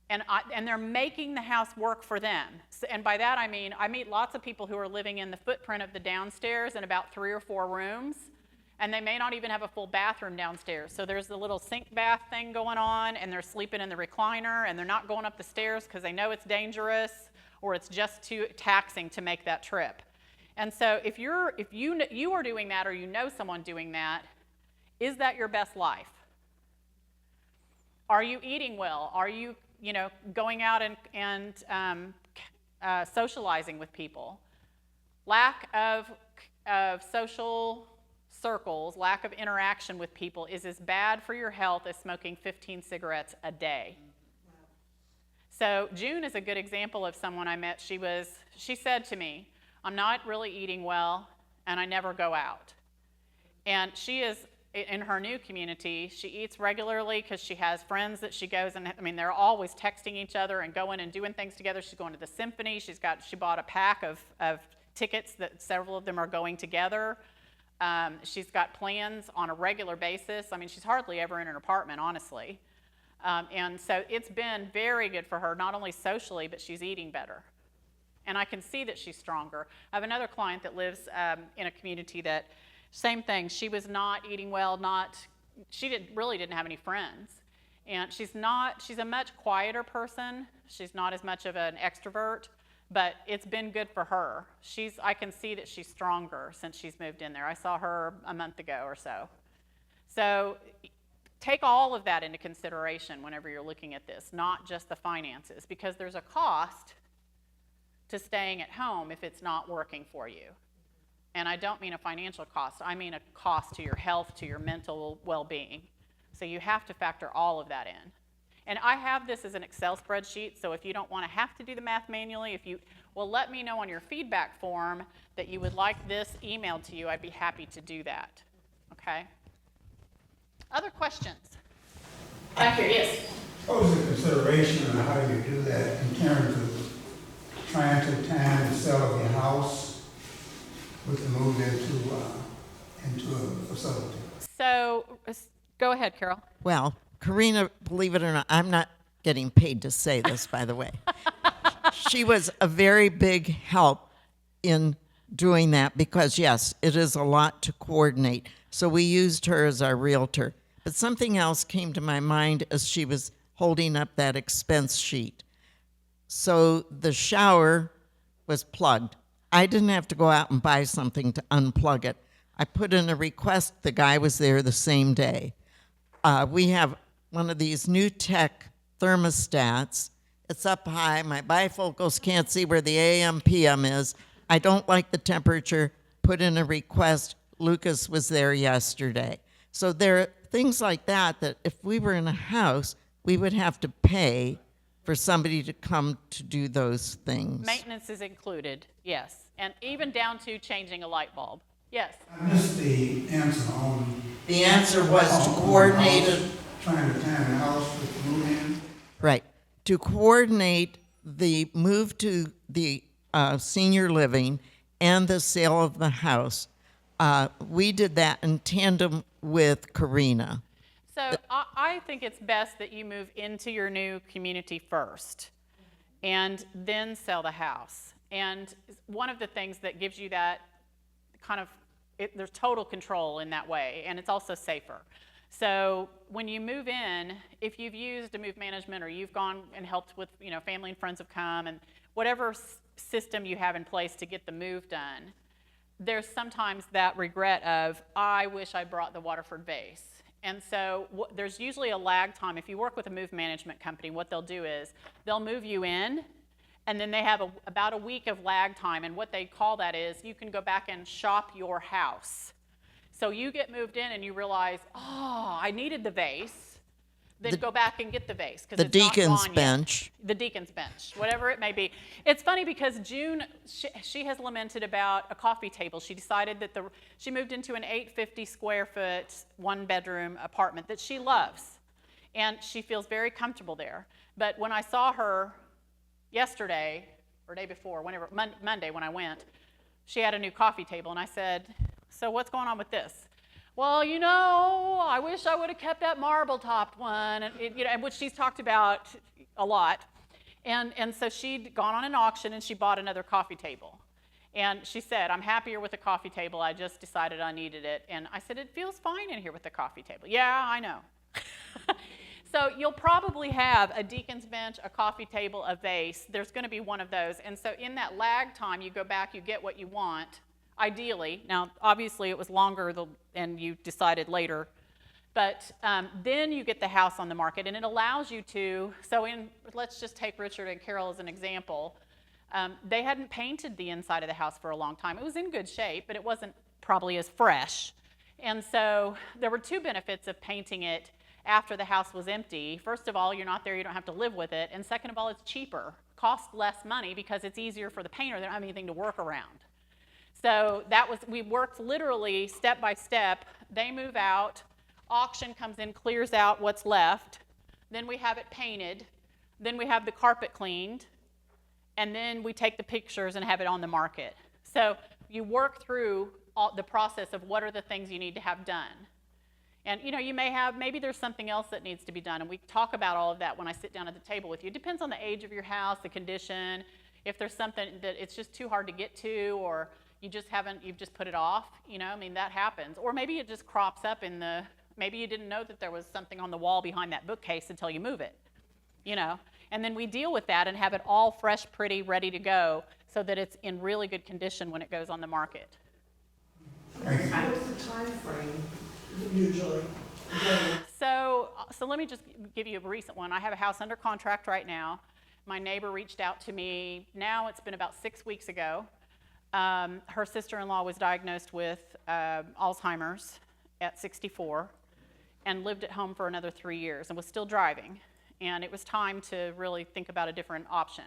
Speaker 1: And they're making the house work for them. So, and by that I mean, I meet lots of people who are living in the footprint of the downstairs in about 3 or 4 rooms, and they may not even have a full bathroom downstairs. So there's the little sink bath thing going on, and they're sleeping in the recliner, and they're not going up the stairs because they know it's dangerous, or it's just too taxing to make that trip. And so if you are doing that, or you know someone doing that, is that your best life? Are you eating well? Are you going out and socializing with people? Lack of social circles, lack of interaction with people is as bad for your health as smoking 15 cigarettes a day. So June is a good example of someone I met. She said to me, I'm not really eating well, and I never go out. And she is, in her new community, she eats regularly because she has friends that she goes and, they're always texting each other and going and doing things together. She's going to the symphony. She bought a pack of tickets that several of them are going together. She's got plans on a regular basis. She's hardly ever in an apartment, honestly. And so it's been very good for her, not only socially, but she's eating better. And I can see that she's stronger. I have another client that lives in a community that, same thing, she was not eating well, really didn't have any friends. And she's a much quieter person. She's not as much of an extrovert, but it's been good for her. I can see that she's stronger since she's moved in there. I saw her a month ago or so. So take all of that into consideration whenever you're looking at this, not just the finances, because there's a cost to staying at home if it's not working for you. And I don't mean a financial cost. I mean a cost to your health, to your mental well-being. So you have to factor all of that in. And I have this as an Excel spreadsheet, so if you don't want to have to do the math manually, let me know on your feedback form that you would like this emailed to you. I'd be happy to do that. Okay? Other questions? Back here, yes.
Speaker 5: What was the consideration on how you do that in terms of trying to time the sale of your house with the move into a facility?
Speaker 1: So, go ahead, Carol.
Speaker 2: Well, Karena, believe it or not, I'm not getting paid to say this, by the way. She was a very big help in doing that because, yes, it is a lot to coordinate. So we used her as our realtor. But something else came to my mind as she was holding up that expense sheet. So the shower was plugged. I didn't have to go out and buy something to unplug it. I put in a request. The guy was there the same day. We have one of these new tech thermostats. It's up high. My bifocals can't see where the AM PM is. I don't like the temperature. Put in a request. Lucas was there yesterday. So there are things like that that if we were in a house, we would have to pay for somebody to come to do those things.
Speaker 1: Maintenance is included, yes. And even down to changing a light bulb. Yes.
Speaker 5: I missed the answer on.
Speaker 2: The answer was to coordinate it.
Speaker 5: Trying to time the house with the move-in.
Speaker 2: Right. To coordinate the move to the senior living and the sale of the house. We did that in tandem with Karena.
Speaker 1: So I think it's best that you move into your new community first and then sell the house. And one of the things that gives you that kind of, there's total control in that way, and it's also safer. So when you move in, if you've used a move management or you've gone and helped with, family and friends have come and whatever system you have in place to get the move done, there's sometimes that regret of, I wish I brought the Waterford vase. And so there's usually a lag time. If you work with a move management company, what they'll do is they'll move you in, and then they have about a week of lag time. And what they call that is you can go back and shop your house. So you get moved in and you realize, oh, I needed the vase. Then go back and get the vase because
Speaker 2: The
Speaker 1: it's not
Speaker 2: deacon's
Speaker 1: gone
Speaker 2: bench.
Speaker 1: yet. The deacon's bench, whatever it may be. It's funny because June, she has lamented about a coffee table. She decided that she moved into an 850 square foot, 1-bedroom apartment that she loves. And she feels very comfortable there. But when I saw her yesterday, or day before, whenever, Monday when I went, she had a new coffee table. And I said, so what's going on with this? Well, I wish I would have kept that marble-topped one, and which she's talked about a lot. And so she'd gone on an auction, and she bought another coffee table. And she said, I'm happier with the coffee table. I just decided I needed it. And I said, it feels fine in here with the coffee table. Yeah, I know. So you'll probably have a deacon's bench, a coffee table, a vase. There's going to be one of those. And so in that lag time, you go back, you get what you want. Ideally, now obviously it was longer and you decided later, but then you get the house on the market and it allows you to, let's just take Richard and Carol as an example. They hadn't painted the inside of the house for a long time. It was in good shape, but it wasn't probably as fresh. And so there were two benefits of painting it after the house was empty. First of all, you're not there, you don't have to live with it. And second of all, it's cheaper, costs less money because it's easier for the painter. They don't have anything to work around. So we worked literally step by step. They move out, auction comes in, clears out what's left. Then we have it painted. Then we have the carpet cleaned. And then we take the pictures and have it on the market. So you work through the process of what are the things you need to have done. And you maybe there's something else that needs to be done. And we talk about all of that when I sit down at the table with you. It depends on the age of your house, the condition, if there's something that it's just too hard to get to, or you've just put it off, that happens. Or maybe it just crops up maybe you didn't know that there was something on the wall behind that bookcase until you move it, And then we deal with that and have it all fresh, pretty, ready to go so that it's in really good condition when it goes on the market.
Speaker 5: Thank you.
Speaker 6: What's the time frame usually?
Speaker 1: So let me just give you a recent one. I have a house under contract right now. My neighbor reached out to me. Now it's been about 6 weeks ago. Her sister-in-law was diagnosed with Alzheimer's at 64 and lived at home for another 3 years and was still driving. And it was time to really think about a different option.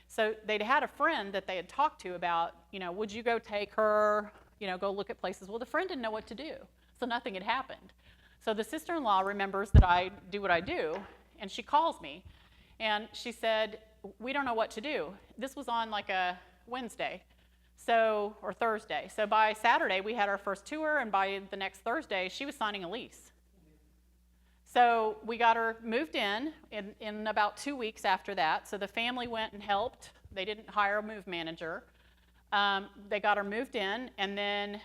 Speaker 1: So they'd had a friend that they had talked to about, would you go take her, go look at places? Well, the friend didn't know what to do, so nothing had happened. So the sister-in-law remembers that I do what I do, and she calls me. And she said, we don't know what to do. This was on like a Wednesday, so, or Thursday. So by Saturday, we had our first tour, and by the next Thursday, she was signing a lease. So we got her moved in about 2 weeks after that. So the family went and helped. They didn't hire a move manager. They got her moved in, and then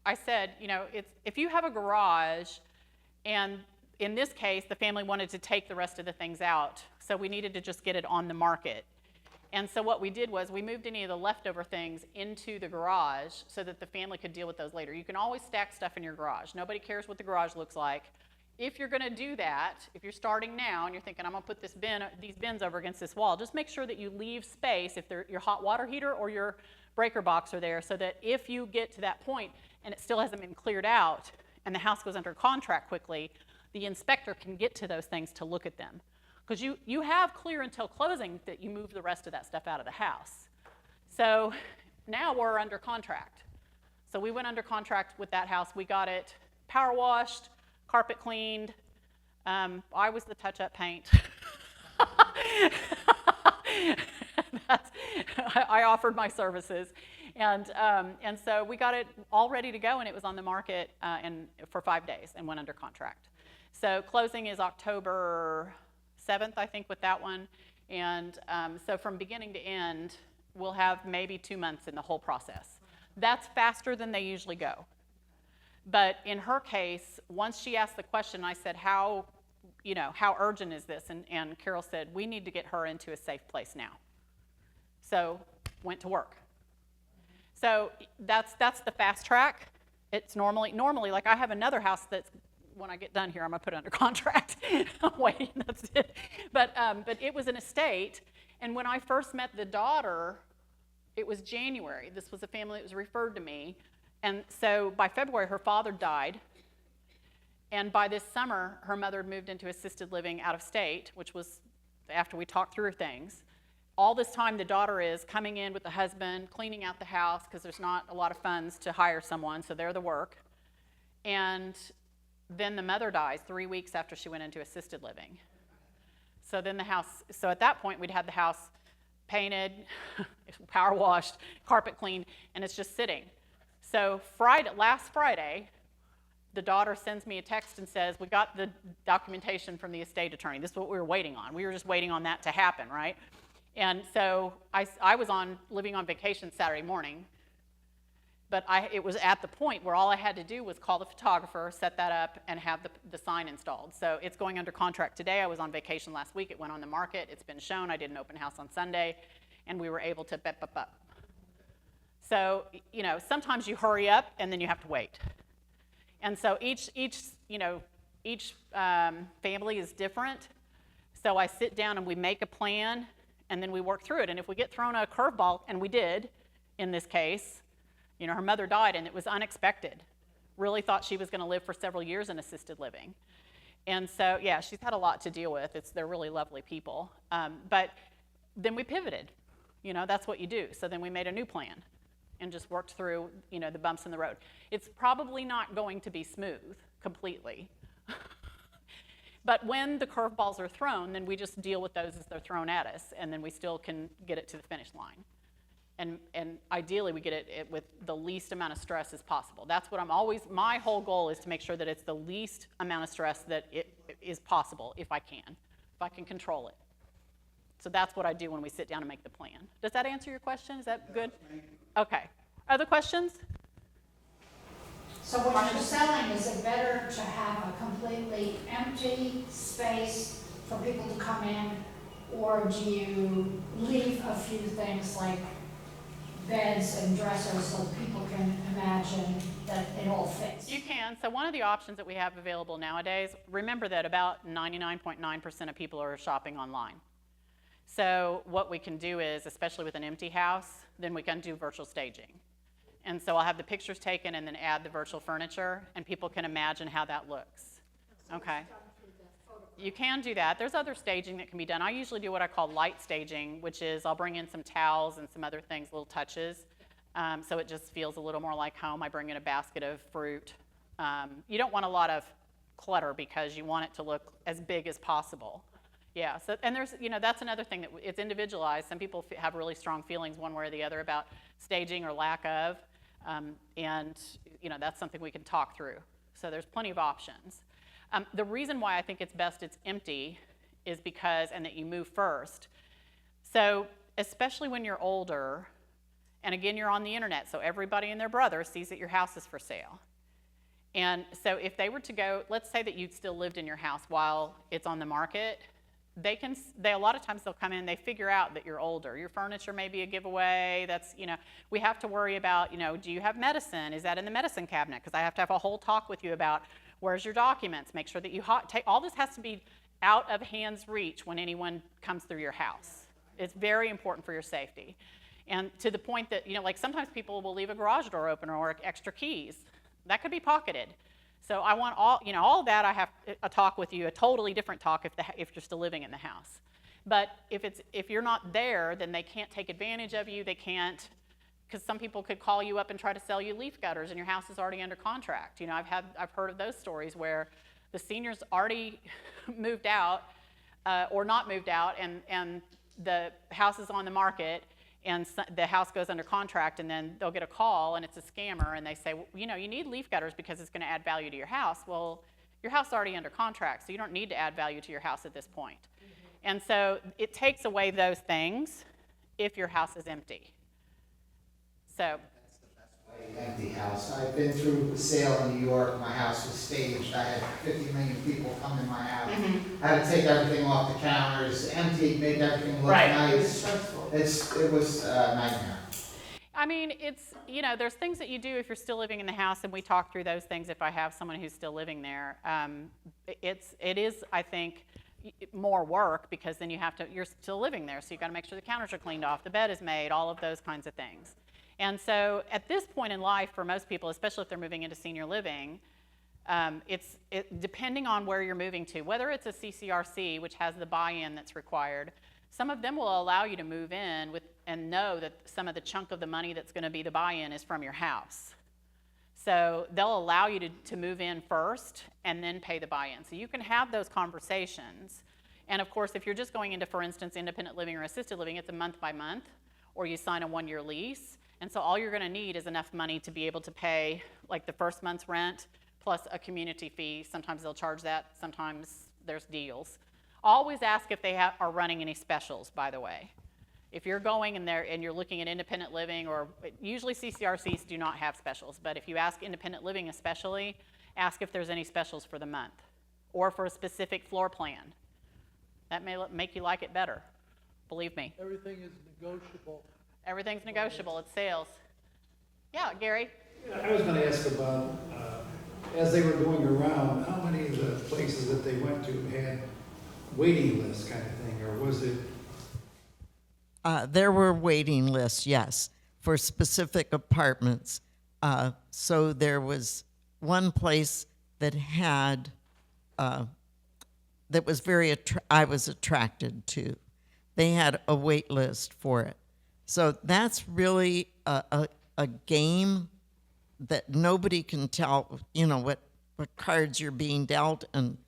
Speaker 1: I said, you know, if you have a garage, and in this case, the family wanted to take the rest of the things out, so we needed to just get it on the market. And so what we did was we moved any of the leftover things into the garage so that the family could deal with those later. You can always stack stuff in your garage. Nobody cares what the garage looks like. If you're going to do that, if you're starting now and you're thinking, I'm going to put these bins over against this wall, just make sure that you leave space if your hot water heater or your breaker box are there, so that if you get to that point and it still hasn't been cleared out and the house goes under contract quickly, the inspector can get to those things to look at them. Because you have clear until closing that you move the rest of that stuff out of the house. So now we're under contract. So we went under contract with that house. We got it power washed, carpet cleaned. I was the touch-up paint. I offered my services. And so we got it all ready to go, and it was on the market for 5 days and went under contract. So closing is October 7th, I think, with that one. And so from beginning to end, we'll have maybe 2 months in the whole process. That's faster than they usually go. But in her case, once she asked the question, I said, how urgent is this? And Carol said, we need to get her into a safe place now. So went to work. So that's the fast track. It's normally, like I have another house that's, when I get done here, I'm going to put it under contract. I'm waiting, that's it. But it was an estate, and when I first met the daughter, it was January. This was a family that was referred to me, and so by February, her father died, and by this summer, her mother had moved into assisted living out of state, which was after we talked through things. All this time, the daughter is coming in with the husband, cleaning out the house, because there's not a lot of funds to hire someone, so they're the work. And then the mother dies 3 weeks after she went into assisted living. So then so at that point, we'd had the house painted, power washed, carpet cleaned, and it's just sitting. So last Friday, the daughter sends me a text and says, we got the documentation from the estate attorney. This is what we were waiting on. We were just waiting on that to happen, right? And so I was living on vacation Saturday morning, but it was at the point where all I had to do was call the photographer, set that up, and have the sign installed. So it's going under contract today. I was on vacation last week. It went on the market. It's been shown. I did an open house on Sunday, and we were able to up. So, sometimes you hurry up, and then you have to wait. And so each family is different. So I sit down and we make a plan, and then we work through it. And if we get thrown a curveball, and we did in this case, her mother died, and it was unexpected. Really thought she was going to live for several years in assisted living. And so, yeah, she's had a lot to deal with. They're really lovely people. But then we pivoted. That's what you do. So then we made a new plan and just worked through, the bumps in the road. It's probably not going to be smooth completely. But when the curveballs are thrown, then we just deal with those as they're thrown at us, and then we still can get it to the finish line. And ideally, we get it with the least amount of stress as possible. That's what my whole goal is to make sure that it's the least amount of stress that it is possible, if I can control it. So that's what I do when we sit down and make the plan. Does that answer your question? Is that good? Okay. Other questions?
Speaker 4: So when you're selling, is it better to have a completely empty space for people to come in, or do you leave a few things like beds and dressers so people can imagine that it all fits?
Speaker 1: You can. So one of the options that we have available nowadays, remember that about 99.9% of people are shopping online. So what we can do is, especially with an empty house, then we can do virtual staging. And so I'll have the pictures taken and then add the virtual furniture, and people can imagine how that looks. Okay. You can do that. There's other staging that can be done. I usually do what I call light staging, which is I'll bring in some towels and some other things, little touches, so it just feels a little more like home. I bring in a basket of fruit. You don't want a lot of clutter because you want it to look as big as possible. Yeah, so, and there's, that's another thing that it's individualized. Some people have really strong feelings one way or the other about staging or lack of, and, that's something we can talk through. So there's plenty of options. The reason why I think it's best it's empty is because, and that you move first. So especially when you're older, and again, you're on the internet, so everybody and their brother sees that your house is for sale. And so if they were to go, let's say that you still lived in your house while it's on the market, they a lot of times they'll come in, they figure out that you're older. Your furniture may be a giveaway. That's, we have to worry about, do you have medicine? Is that in the medicine cabinet? Because I have to have a whole talk with you about where's your documents. Make sure that you take, all this has to be out of hand's reach when anyone comes through your house. It's very important for your safety. And to the point that, like sometimes people will leave a garage door open or extra keys. That could be pocketed. So I want all of that. I have a talk with you, a totally different talk if you're still living in the house. But if you're not there, then they can't take advantage of you. They can't, because some people could call you up and try to sell you leaf gutters, and your house is already under contract. I've heard of those stories where the senior's already moved out or not moved out, and the house is on the market, and the house goes under contract, and then they'll get a call, and it's a scammer, and they say, well, you need leaf gutters because it's going to add value to your house. Well, your house is already under contract, so you don't need to add value to your house at this point. And so it takes away those things if your house is empty. So.
Speaker 7: Empty house. I've been through a sale in New York. My house was staged. I had 50 million people come in my house. I had to take everything off the counters, empty, make everything look nice. It was a nightmare.
Speaker 1: I mean, it's, there's things that you do if you're still living in the house, and we talk through those things if I have someone who's still living there. It is, I think, more work because then you're still living there, so you've got to make sure the counters are cleaned off, the bed is made, all of those kinds of things. And so at this point in life, for most people, especially if they're moving into senior living, depending on where you're moving to, whether it's a CCRC, which has the buy-in that's required, some of them will allow you to move in and know that some of the chunk of the money that's going to be the buy-in is from your house. So they'll allow you to move in first and then pay the buy-in. So you can have those conversations. And of course, if you're just going into, for instance, independent living or assisted living, it's a month by month, or you sign a 1-year lease. And so all you're going to need is enough money to be able to pay like the first month's rent plus a community fee. Sometimes they'll charge that. Sometimes there's deals. Always ask if they are running any specials, by the way. If you're going in there and you're looking at independent living, or usually CCRCs do not have specials, but if you ask independent living especially, ask if there's any specials for the month or for a specific floor plan. That may make you like it better, believe me.
Speaker 3: Everything is negotiable.
Speaker 1: Everything's negotiable. It's sales. Yeah, Gary?
Speaker 5: I was gonna ask about, as they were going around, how many of the places that they went to had waiting lists kind of thing, or was it?
Speaker 2: There were waiting lists, yes, for specific apartments. So there was one place that had, that was I was attracted to. They had a wait list for it. So that's really a game that nobody can tell, what cards you're being dealt and,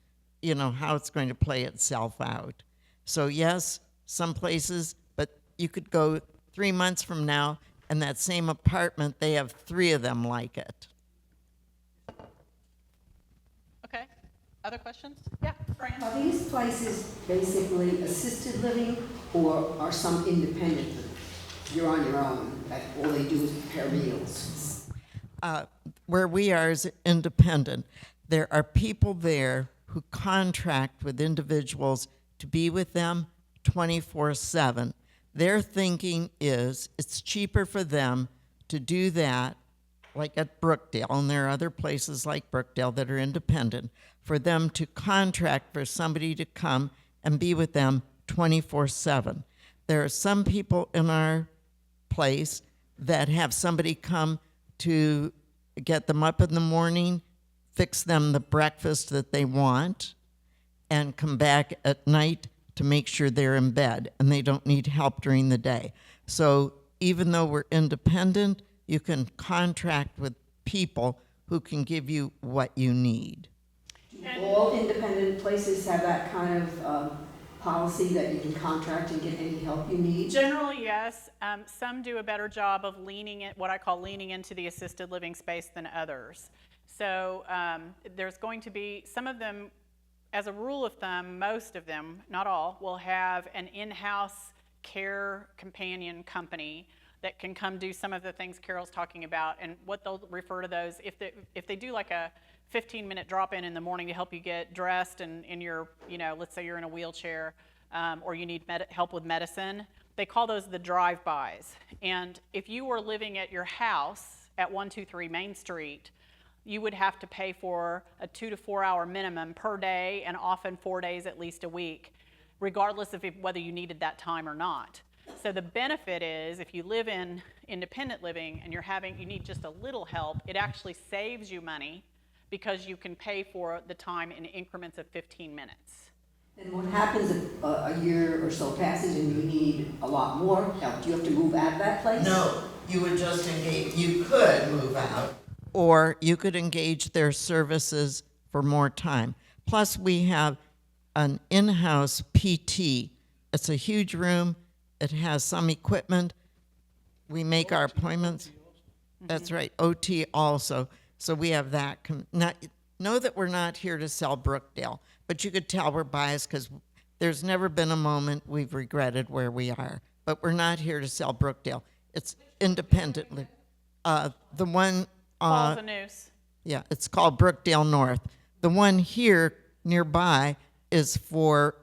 Speaker 2: how it's going to play itself out. So yes, some places, but you could go 3 months from now and that same apartment, they have 3 of them like it.
Speaker 1: Okay. Other questions? Yeah, Fran.
Speaker 6: Are these places basically assisted living or are some independent living? You're on your own, like all they do is prepare meals.
Speaker 2: Where we are is independent. There are people there who contract with individuals to be with them 24/7. Their thinking is it's cheaper for them to do that, like at Brookdale, and there are other places like Brookdale that are independent, for them to contract for somebody to come and be with them 24/7. There are some people in our place that have somebody come to get them up in the morning, fix them the breakfast that they want, and come back at night to make sure they're in bed and they don't need help during the day. So even though we're independent, you can contract with people who can give you what you need.
Speaker 6: All independent places have that kind of policy that you can contract and get any help you need?
Speaker 1: Generally, yes. Some do a better job of what I call leaning into the assisted living space than others. So there's going to be, some of them, as a rule of thumb, most of them, not all, will have an in-house care companion company that can come do some of the things Carol's talking about. And what they'll refer to those, if they do like a 15-minute drop-in in the morning to help you get dressed and in your, let's say you're in a wheelchair or you need help with medicine, they call those the drive-bys. And if you were living at your house at 123 Main Street, you would have to pay for a 2 to 4 hour minimum per day, and often 4 days at least a week, regardless of whether you needed that time or not. So the benefit is, if you live in independent living and you need just a little help, it actually saves you money because you can pay for the time in increments of 15 minutes.
Speaker 6: And what happens if a year or so passes and you need a lot more help? Do you have to move out of that place?
Speaker 2: No, you would just engage, you could move out, or you could engage their services for more time. Plus, we have an in-house PT. It's a huge room. It has some equipment. We make our appointments. That's right, OT also. So we have that. Know that we're not here to sell Brookdale, but you could tell we're biased because there's never been a moment we've regretted where we are. But we're not here to sell Brookdale. It's independently. The one...
Speaker 1: Falls a Noose.
Speaker 2: Yeah, it's called Brookdale North. The one here nearby is for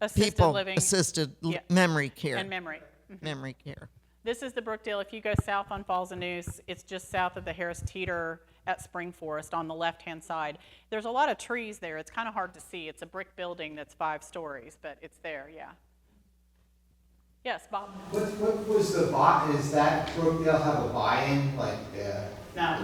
Speaker 2: assisted memory care.
Speaker 1: And memory.
Speaker 2: Memory care.
Speaker 1: This is the Brookdale. If you go south on Falls a Noose, it's just south of the Harris Teeter at Spring Forest on the left-hand side. There's a lot of trees there. It's kind of hard to see. It's a brick building that's 5 stories, but it's there, yeah. Yes, Bob?
Speaker 7: What was the is that Brookdale have a buy-in, like,
Speaker 1: No.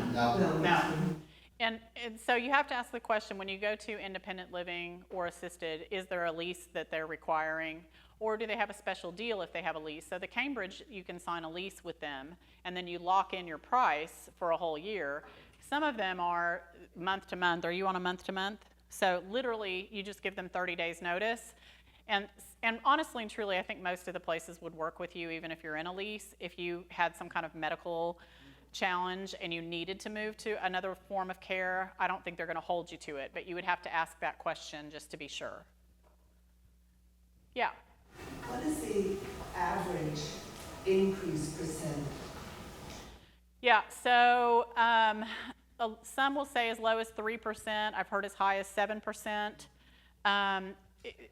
Speaker 1: And so you have to ask the question, when you go to independent living or assisted, is there a lease that they're requiring? Or do they have a special deal if they have a lease? So the Cambridge, you can sign a lease with them, and then you lock in your price for a whole year. Some of them are month to month. Are you on a month to month? So literally, you just give them 30 days notice. And honestly and truly, I think most of the places would work with you, even if you're in a lease. If you had some kind of medical challenge and you needed to move to another form of care, I don't think they're going to hold you to it, but you would have to ask that question just to be sure. Yeah.
Speaker 8: What is the average increase percent?
Speaker 1: Yeah, so some will say as low as 3%. I've heard as high as 7%.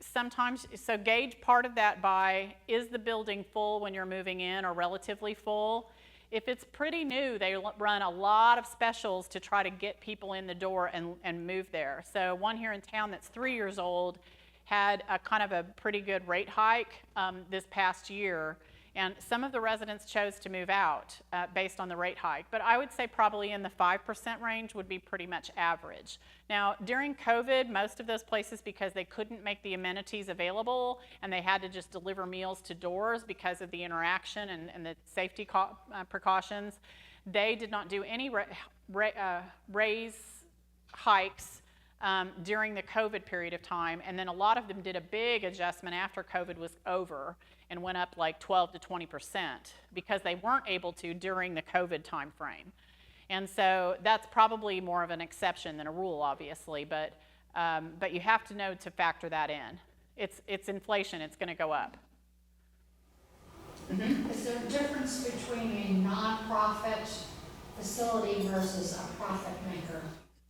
Speaker 1: Sometimes, so gauge part of that by, is the building full when you're moving in or relatively full? If it's pretty new, they run a lot of specials to try to get people in the door and move there. So one here in town that's 3 years old had a kind of a pretty good rate hike this past year, and some of the residents chose to move out based on the rate hike. But I would say probably in the 5% range would be pretty much average. Now, during COVID, most of those places, because they couldn't make the amenities available and they had to just deliver meals to doors because of the interaction and the safety precautions, they did not do any raise hikes during the COVID period of time, and then a lot of them did a big adjustment after COVID was over and went up like 12 to 20% because they weren't able to during the COVID time frame. And so that's probably more of an exception than a rule, obviously, but you have to know to factor that in. It's inflation, it's going to go up.
Speaker 4: Mm-hmm. Is there a difference between a nonprofit facility versus a profit maker?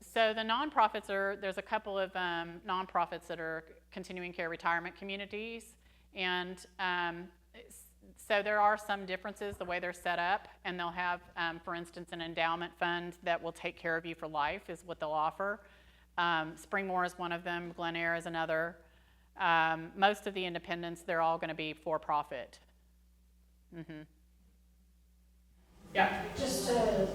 Speaker 1: So the nonprofits there's a couple of nonprofits that are continuing care retirement communities, and so there are some differences the way they're set up, and they'll have, for instance, an endowment fund that will take care of you for life is what they'll offer. Springmore is one of them, Glen Eyre is another. Most of the independents, they're all going to be for profit. Mm-hmm. Yeah.
Speaker 4: Just to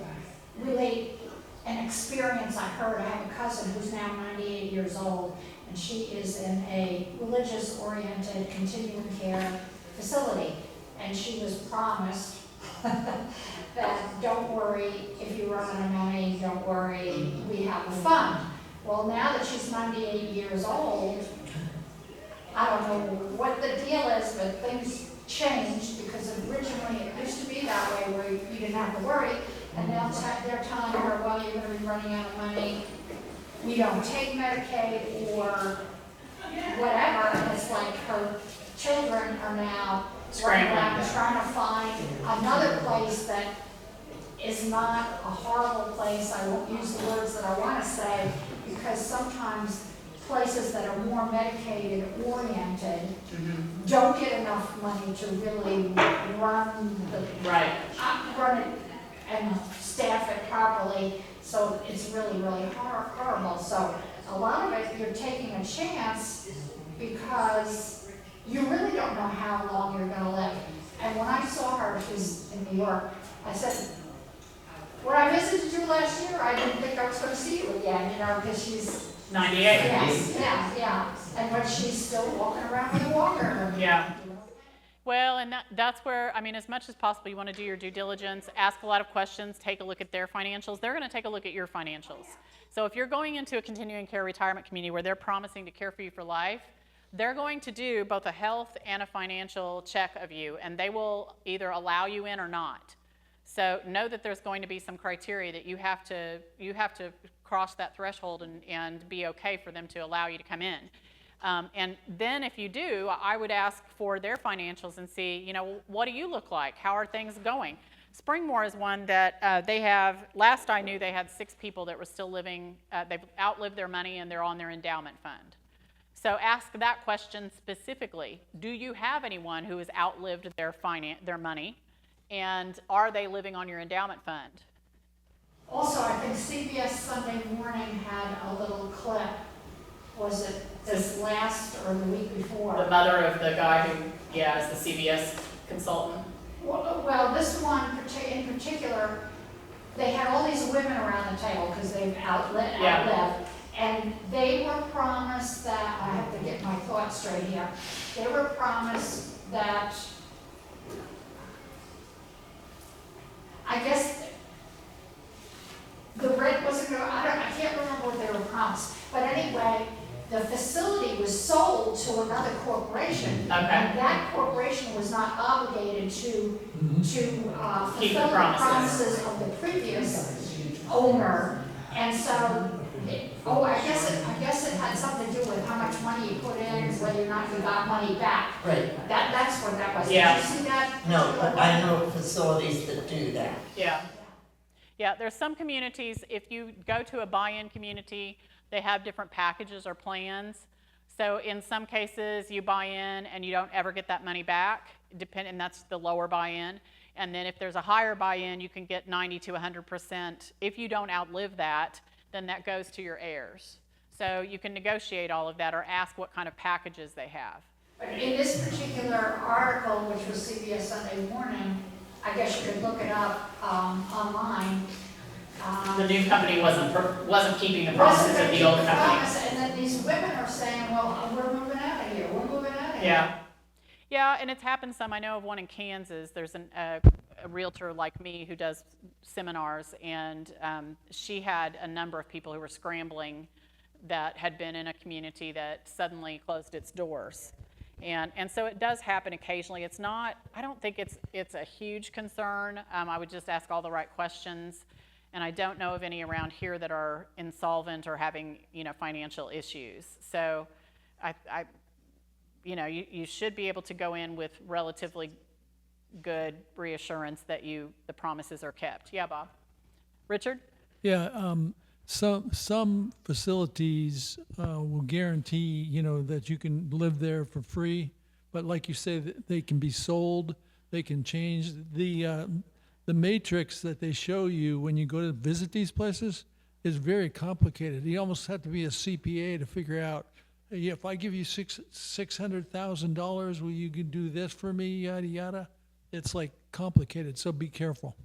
Speaker 4: relate an experience I heard, I have a cousin who's now 98 years old, and she is in a religious-oriented continuing care facility, and she was promised that don't worry if you run out of money, don't worry, we have a fund. Well, now that she's 98 years old, I don't know what the deal is, but things changed because originally it used to be that way where you didn't have to worry. And now they're telling her, well, you're gonna be running out of money. We don't take Medicaid or whatever. And it's like her children are now running around trying to find another place that is not a horrible place. I won't use the words that I want to say, because sometimes places that are more Medicaid oriented don't get enough money to really run run it and staff it properly. So it's really, really horrible. So a lot of it, you're taking a chance because you really don't know how long you're going to live. And when I saw her, she's in New York, I said, when I visited you last year, I didn't think I was going to see you again, because she's
Speaker 1: 98.
Speaker 4: Yes, yeah. But she's still walking around with a walker.
Speaker 1: Yeah. Well, and that's where, I mean, as much as possible, you want to do your due diligence, ask a lot of questions, take a look at their financials. They're going to take a look at your financials. So if you're going into a continuing care retirement community where they're promising to care for you for life, they're going to do both a health and a financial check of you, and they will either allow you in or not. So know that there's going to be some criteria that you have to cross that threshold and be okay for them to allow you to come in. And then if you do, I would ask for their financials and see, what do you look like? How are things going? Springmore is one that they have, last I knew, they had 6 people that were still living, they've outlived their money and they're on their endowment fund. So ask that question specifically. Do you have anyone who has outlived their money? And are they living on your endowment fund?
Speaker 4: Also, I think CBS Sunday Morning had a little clip. Was it this last or the week before?
Speaker 1: The mother of the guy who, is the CBS consultant.
Speaker 4: Well, this one in particular, they had all these women around the table because they've outlived. And they were promised that, I have to get my thoughts straight here, they were promised that, I guess the rent wasn't going to, I can't remember what they were promised. But anyway, the facility was sold to another corporation. Okay. And that corporation was not obligated to fulfill the promises of the previous owner. And so, I guess it had something to do with how much money you put in, whether or not you got money back.
Speaker 2: Right.
Speaker 4: That's what that was.
Speaker 1: Yeah.
Speaker 4: Did you see that?
Speaker 2: No, but I know facilities that do that.
Speaker 1: Yeah, there's some communities, if you go to a buy-in community, they have different packages or plans. So in some cases, you buy in and you don't ever get that money back, and that's the lower buy-in. And then if there's a higher buy-in, you can get 90 to 100%. If you don't outlive that, then that goes to your heirs. So you can negotiate all of that or ask what kind of packages they have.
Speaker 4: But in this particular article, which was CBS Sunday Morning, I guess you could look it up online.
Speaker 1: The new company wasn't keeping the promises of the old company.
Speaker 4: And then these women are saying, well, we're moving out of here, we're moving out of here.
Speaker 1: Yeah, and it's happened some. I know of one in Kansas. There's a realtor like me who does seminars, and she had a number of people who were scrambling that had been in a community that suddenly closed its doors. And so it does happen occasionally. It's not, I don't think it's a huge concern. I would just ask all the right questions. And I don't know of any around here that are insolvent or having, financial issues. So you should be able to go in with relatively good reassurance that the promises are kept. Yeah, Bob. Richard?
Speaker 3: Yeah, some facilities will guarantee, that you can live there for free. But like you say, they can be sold, they can change. The matrix that they show you when you go to visit these places is very complicated. You almost have to be a CPA to figure out, if I give you $600,000, will you do this for me, yada, yada. It's like complicated, so be careful.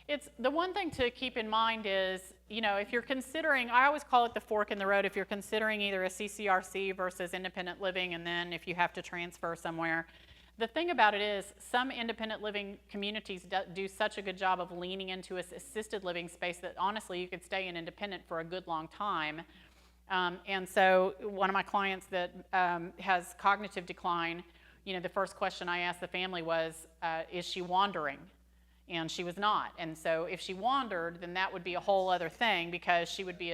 Speaker 1: It's the one thing to keep in mind is, if you're considering, I always call it the fork in the road, if you're considering either a CCRC versus independent living, and then if you have to transfer somewhere. The thing about it is some independent living communities do such a good job of leaning into an assisted living space that honestly you could stay in independent for a good long time. And so one of my clients that has cognitive decline, the first question I asked the family was, is she wandering? And she was not. And so if she wandered, then that would be a whole other thing, because she would be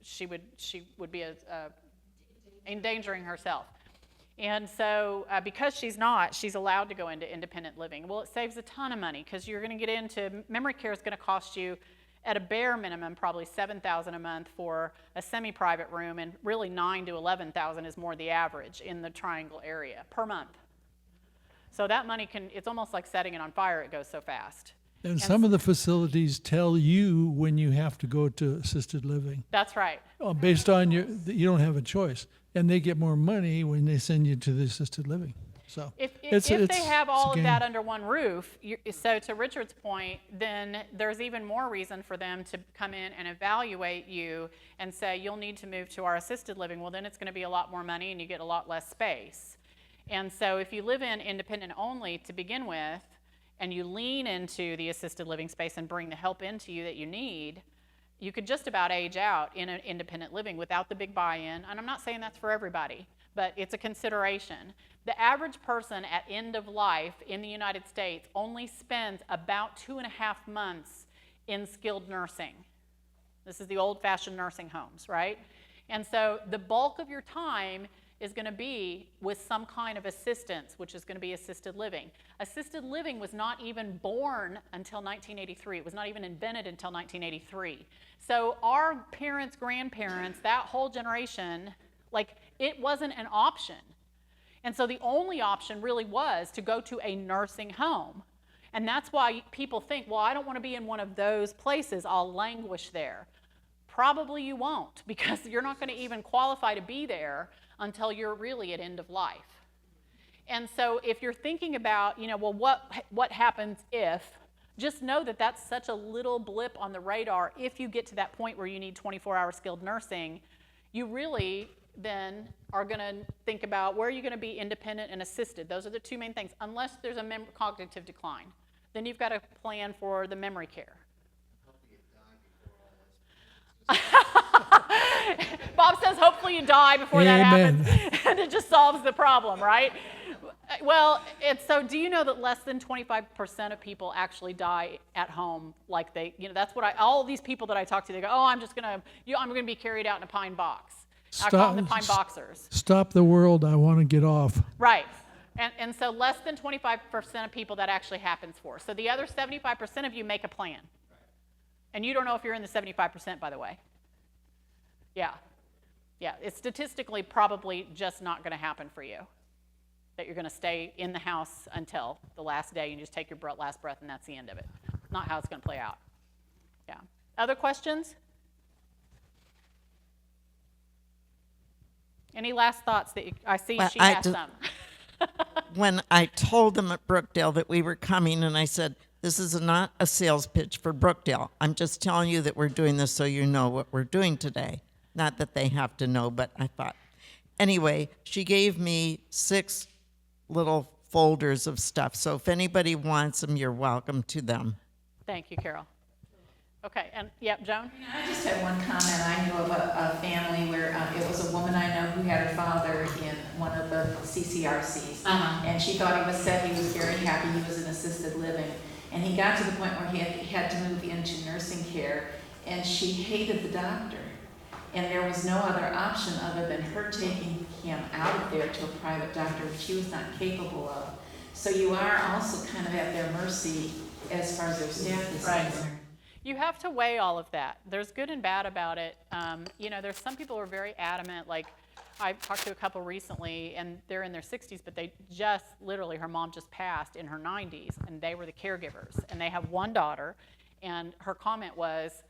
Speaker 1: she would be endangering herself. And so because she's not, she's allowed to go into independent living. Well, it saves a ton of money, because you're going to get into, memory care is going to cost you at a bare minimum probably $7,000 a month for a semi-private room, and really $9,000 to $11,000 is more the average in the Triangle area per month. So that money it's almost like setting it on fire, it goes so fast.
Speaker 3: And some of the facilities tell you when you have to go to assisted living.
Speaker 1: That's right.
Speaker 3: Based on you don't have a choice. And they get more money when they send you to the assisted living. So
Speaker 1: If they have all of that under one roof, so to Richard's point, then there's even more reason for them to come in and evaluate you and say, you'll need to move to our assisted living. Well, then it's going to be a lot more money and you get a lot less space. And so if you live in independent only to begin with, and you lean into the assisted living space and bring the help into you that you need, you could just about age out in an independent living without the big buy-in. And I'm not saying that's for everybody, but it's a consideration. The average person at end of life in the United States only spends about 2.5 months in skilled nursing. This is the old-fashioned nursing homes, right? And so the bulk of your time is going to be with some kind of assistance, which is going to be assisted living. Assisted living was not even born until 1983. It was not even invented until 1983. So our parents, grandparents, that whole generation, it wasn't an option. And so the only option really was to go to a nursing home. And that's why people think, well, I don't want to be in one of those places. I'll languish there. Probably you won't, because you're not going to even qualify to be there until you're really at end of life. And so if you're thinking about, well, what happens if, just know that that's such a little blip on the radar. If you get to that point where you need 24-hour skilled nursing, you really then are going to think about where are you going to be independent and assisted. Those are the two main things, unless there's a cognitive decline. Then you've got to plan for the memory care. Bob says, hopefully you die before that happens, and it just solves the problem, right? Well, so do you know that less than 25% of people actually die at home? That's what all these people that I talk to, they go, oh, I'm going to be carried out in a pine box. I call them the pine boxers.
Speaker 3: Stop the world, I want to get off.
Speaker 1: Right. And so less than 25% of people that actually happens for. So the other 75% of you make a plan. And you don't know if you're in the 75%, by the way. Yeah. It's statistically probably just not going to happen for you. That you're going to stay in the house until the last day and you just take your last breath and that's the end of it. Not how it's going to play out. Yeah. Other questions? Any last thoughts that I see? Well, she has some.
Speaker 2: When I told them at Brookdale that we were coming, and I said, this is not a sales pitch for Brookdale. I'm just telling you that we're doing this so you know what we're doing today. Not that they have to know, but I thought. Anyway, she gave me 6 little folders of stuff. So if anybody wants them, you're welcome to them.
Speaker 1: Thank you, Carol. Okay, and Joan?
Speaker 9: I just had one comment. I knew of a family where it was a woman I know who had her father in one of the CCRCs. And she thought he was very happy he was in assisted living. And he got to the point where he had to move into nursing care, and she hated the doctor. And there was no other option other than her taking him out of there to a private doctor, which she was not capable of. So you are also kind of at their mercy as far as their staff is concerned.
Speaker 1: You have to weigh all of that. There's good and bad about it. There's some people who are very adamant. Like, I talked to a couple recently, and they're in their 60s, but they just literally, her mom just passed in her 90s, and they were the caregivers. And they have one daughter, and her comment was,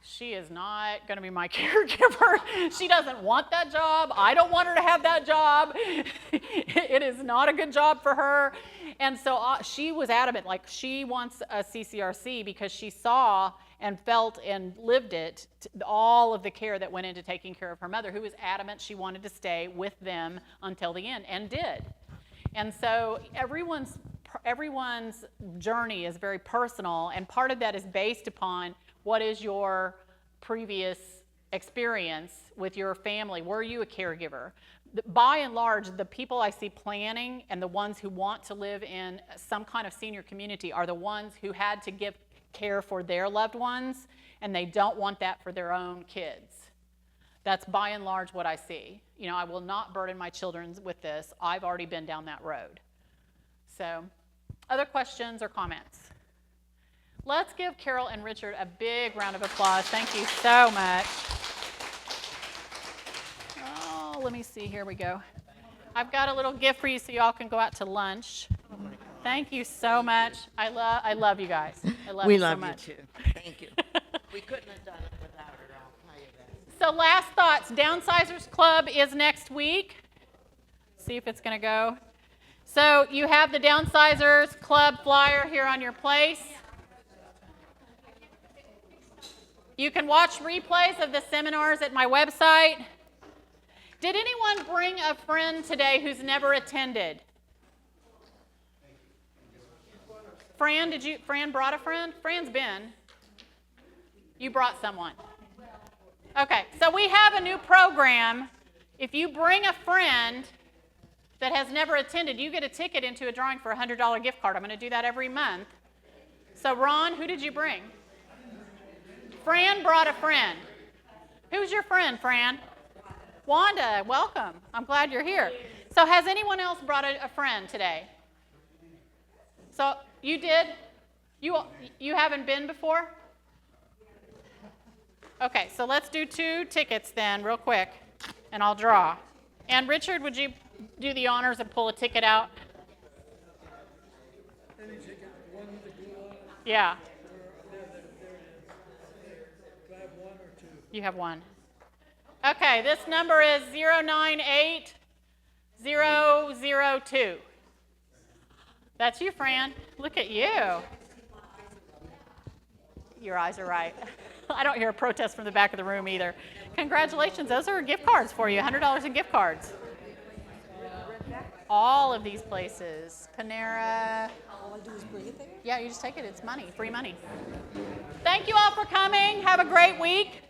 Speaker 1: she is not going to be my caregiver. She doesn't want that job. I don't want her to have that job. It is not a good job for her. And so she was adamant, like she wants a CCRC because she saw and felt and lived it, all of the care that went into taking care of her mother, who was adamant she wanted to stay with them until the end, and did. And so everyone's journey is very personal, and part of that is based upon what is your previous experience with your family? Were you a caregiver? By and large, the people I see planning and the ones who want to live in some kind of senior community are the ones who had to give care for their loved ones, and they don't want that for their own kids. That's by and large what I see. You know, I will not burden my children with this. I've already been down that road. So, other questions or comments? Let's give Carol and Richard a big round of applause. Thank you so much. Oh, let me see. Here we go. I've got a little gift for you so y'all can go out to lunch. Thank you so much. I love you guys. I love
Speaker 2: We
Speaker 1: you so
Speaker 2: love
Speaker 1: much.
Speaker 2: you too. Thank you. We couldn't have done it without her, I'll tell you that.
Speaker 1: So last thoughts. Downsizers Club is next week. See if it's going to go. So you have the Downsizers Club flyer here on your place. You can watch replays of the seminars at my website. Did anyone bring a friend today who's never attended? Fran brought a friend? Fran's been. You brought someone. Okay, so we have a new program. If you bring a friend that has never attended, you get a ticket into a drawing for a $100 gift card. I'm going to do that every month. So Ron, who did you bring? Fran brought a friend. Who's your friend, Fran? Wanda, welcome. I'm glad you're here. So has anyone else brought a friend today? So you did? You haven't been before? Okay, so let's do 2 tickets then real quick, and I'll draw. And Richard, would you do the honors and pull a ticket out?
Speaker 3: Any ticket, one with the glue on it?
Speaker 1: Yeah,
Speaker 3: There it is. Do I have one or two?
Speaker 1: you have one. Okay, this number is 098002. That's you, Fran. Look at you. Your eyes are right. I don't hear a protest from the back of the room either. Congratulations, those are gift cards for you, $100 in gift cards. All of these places, Panera.
Speaker 8: All I do is bring it there?
Speaker 1: Yeah, you just take it, it's money, free money. Thank you all for coming, have a great week.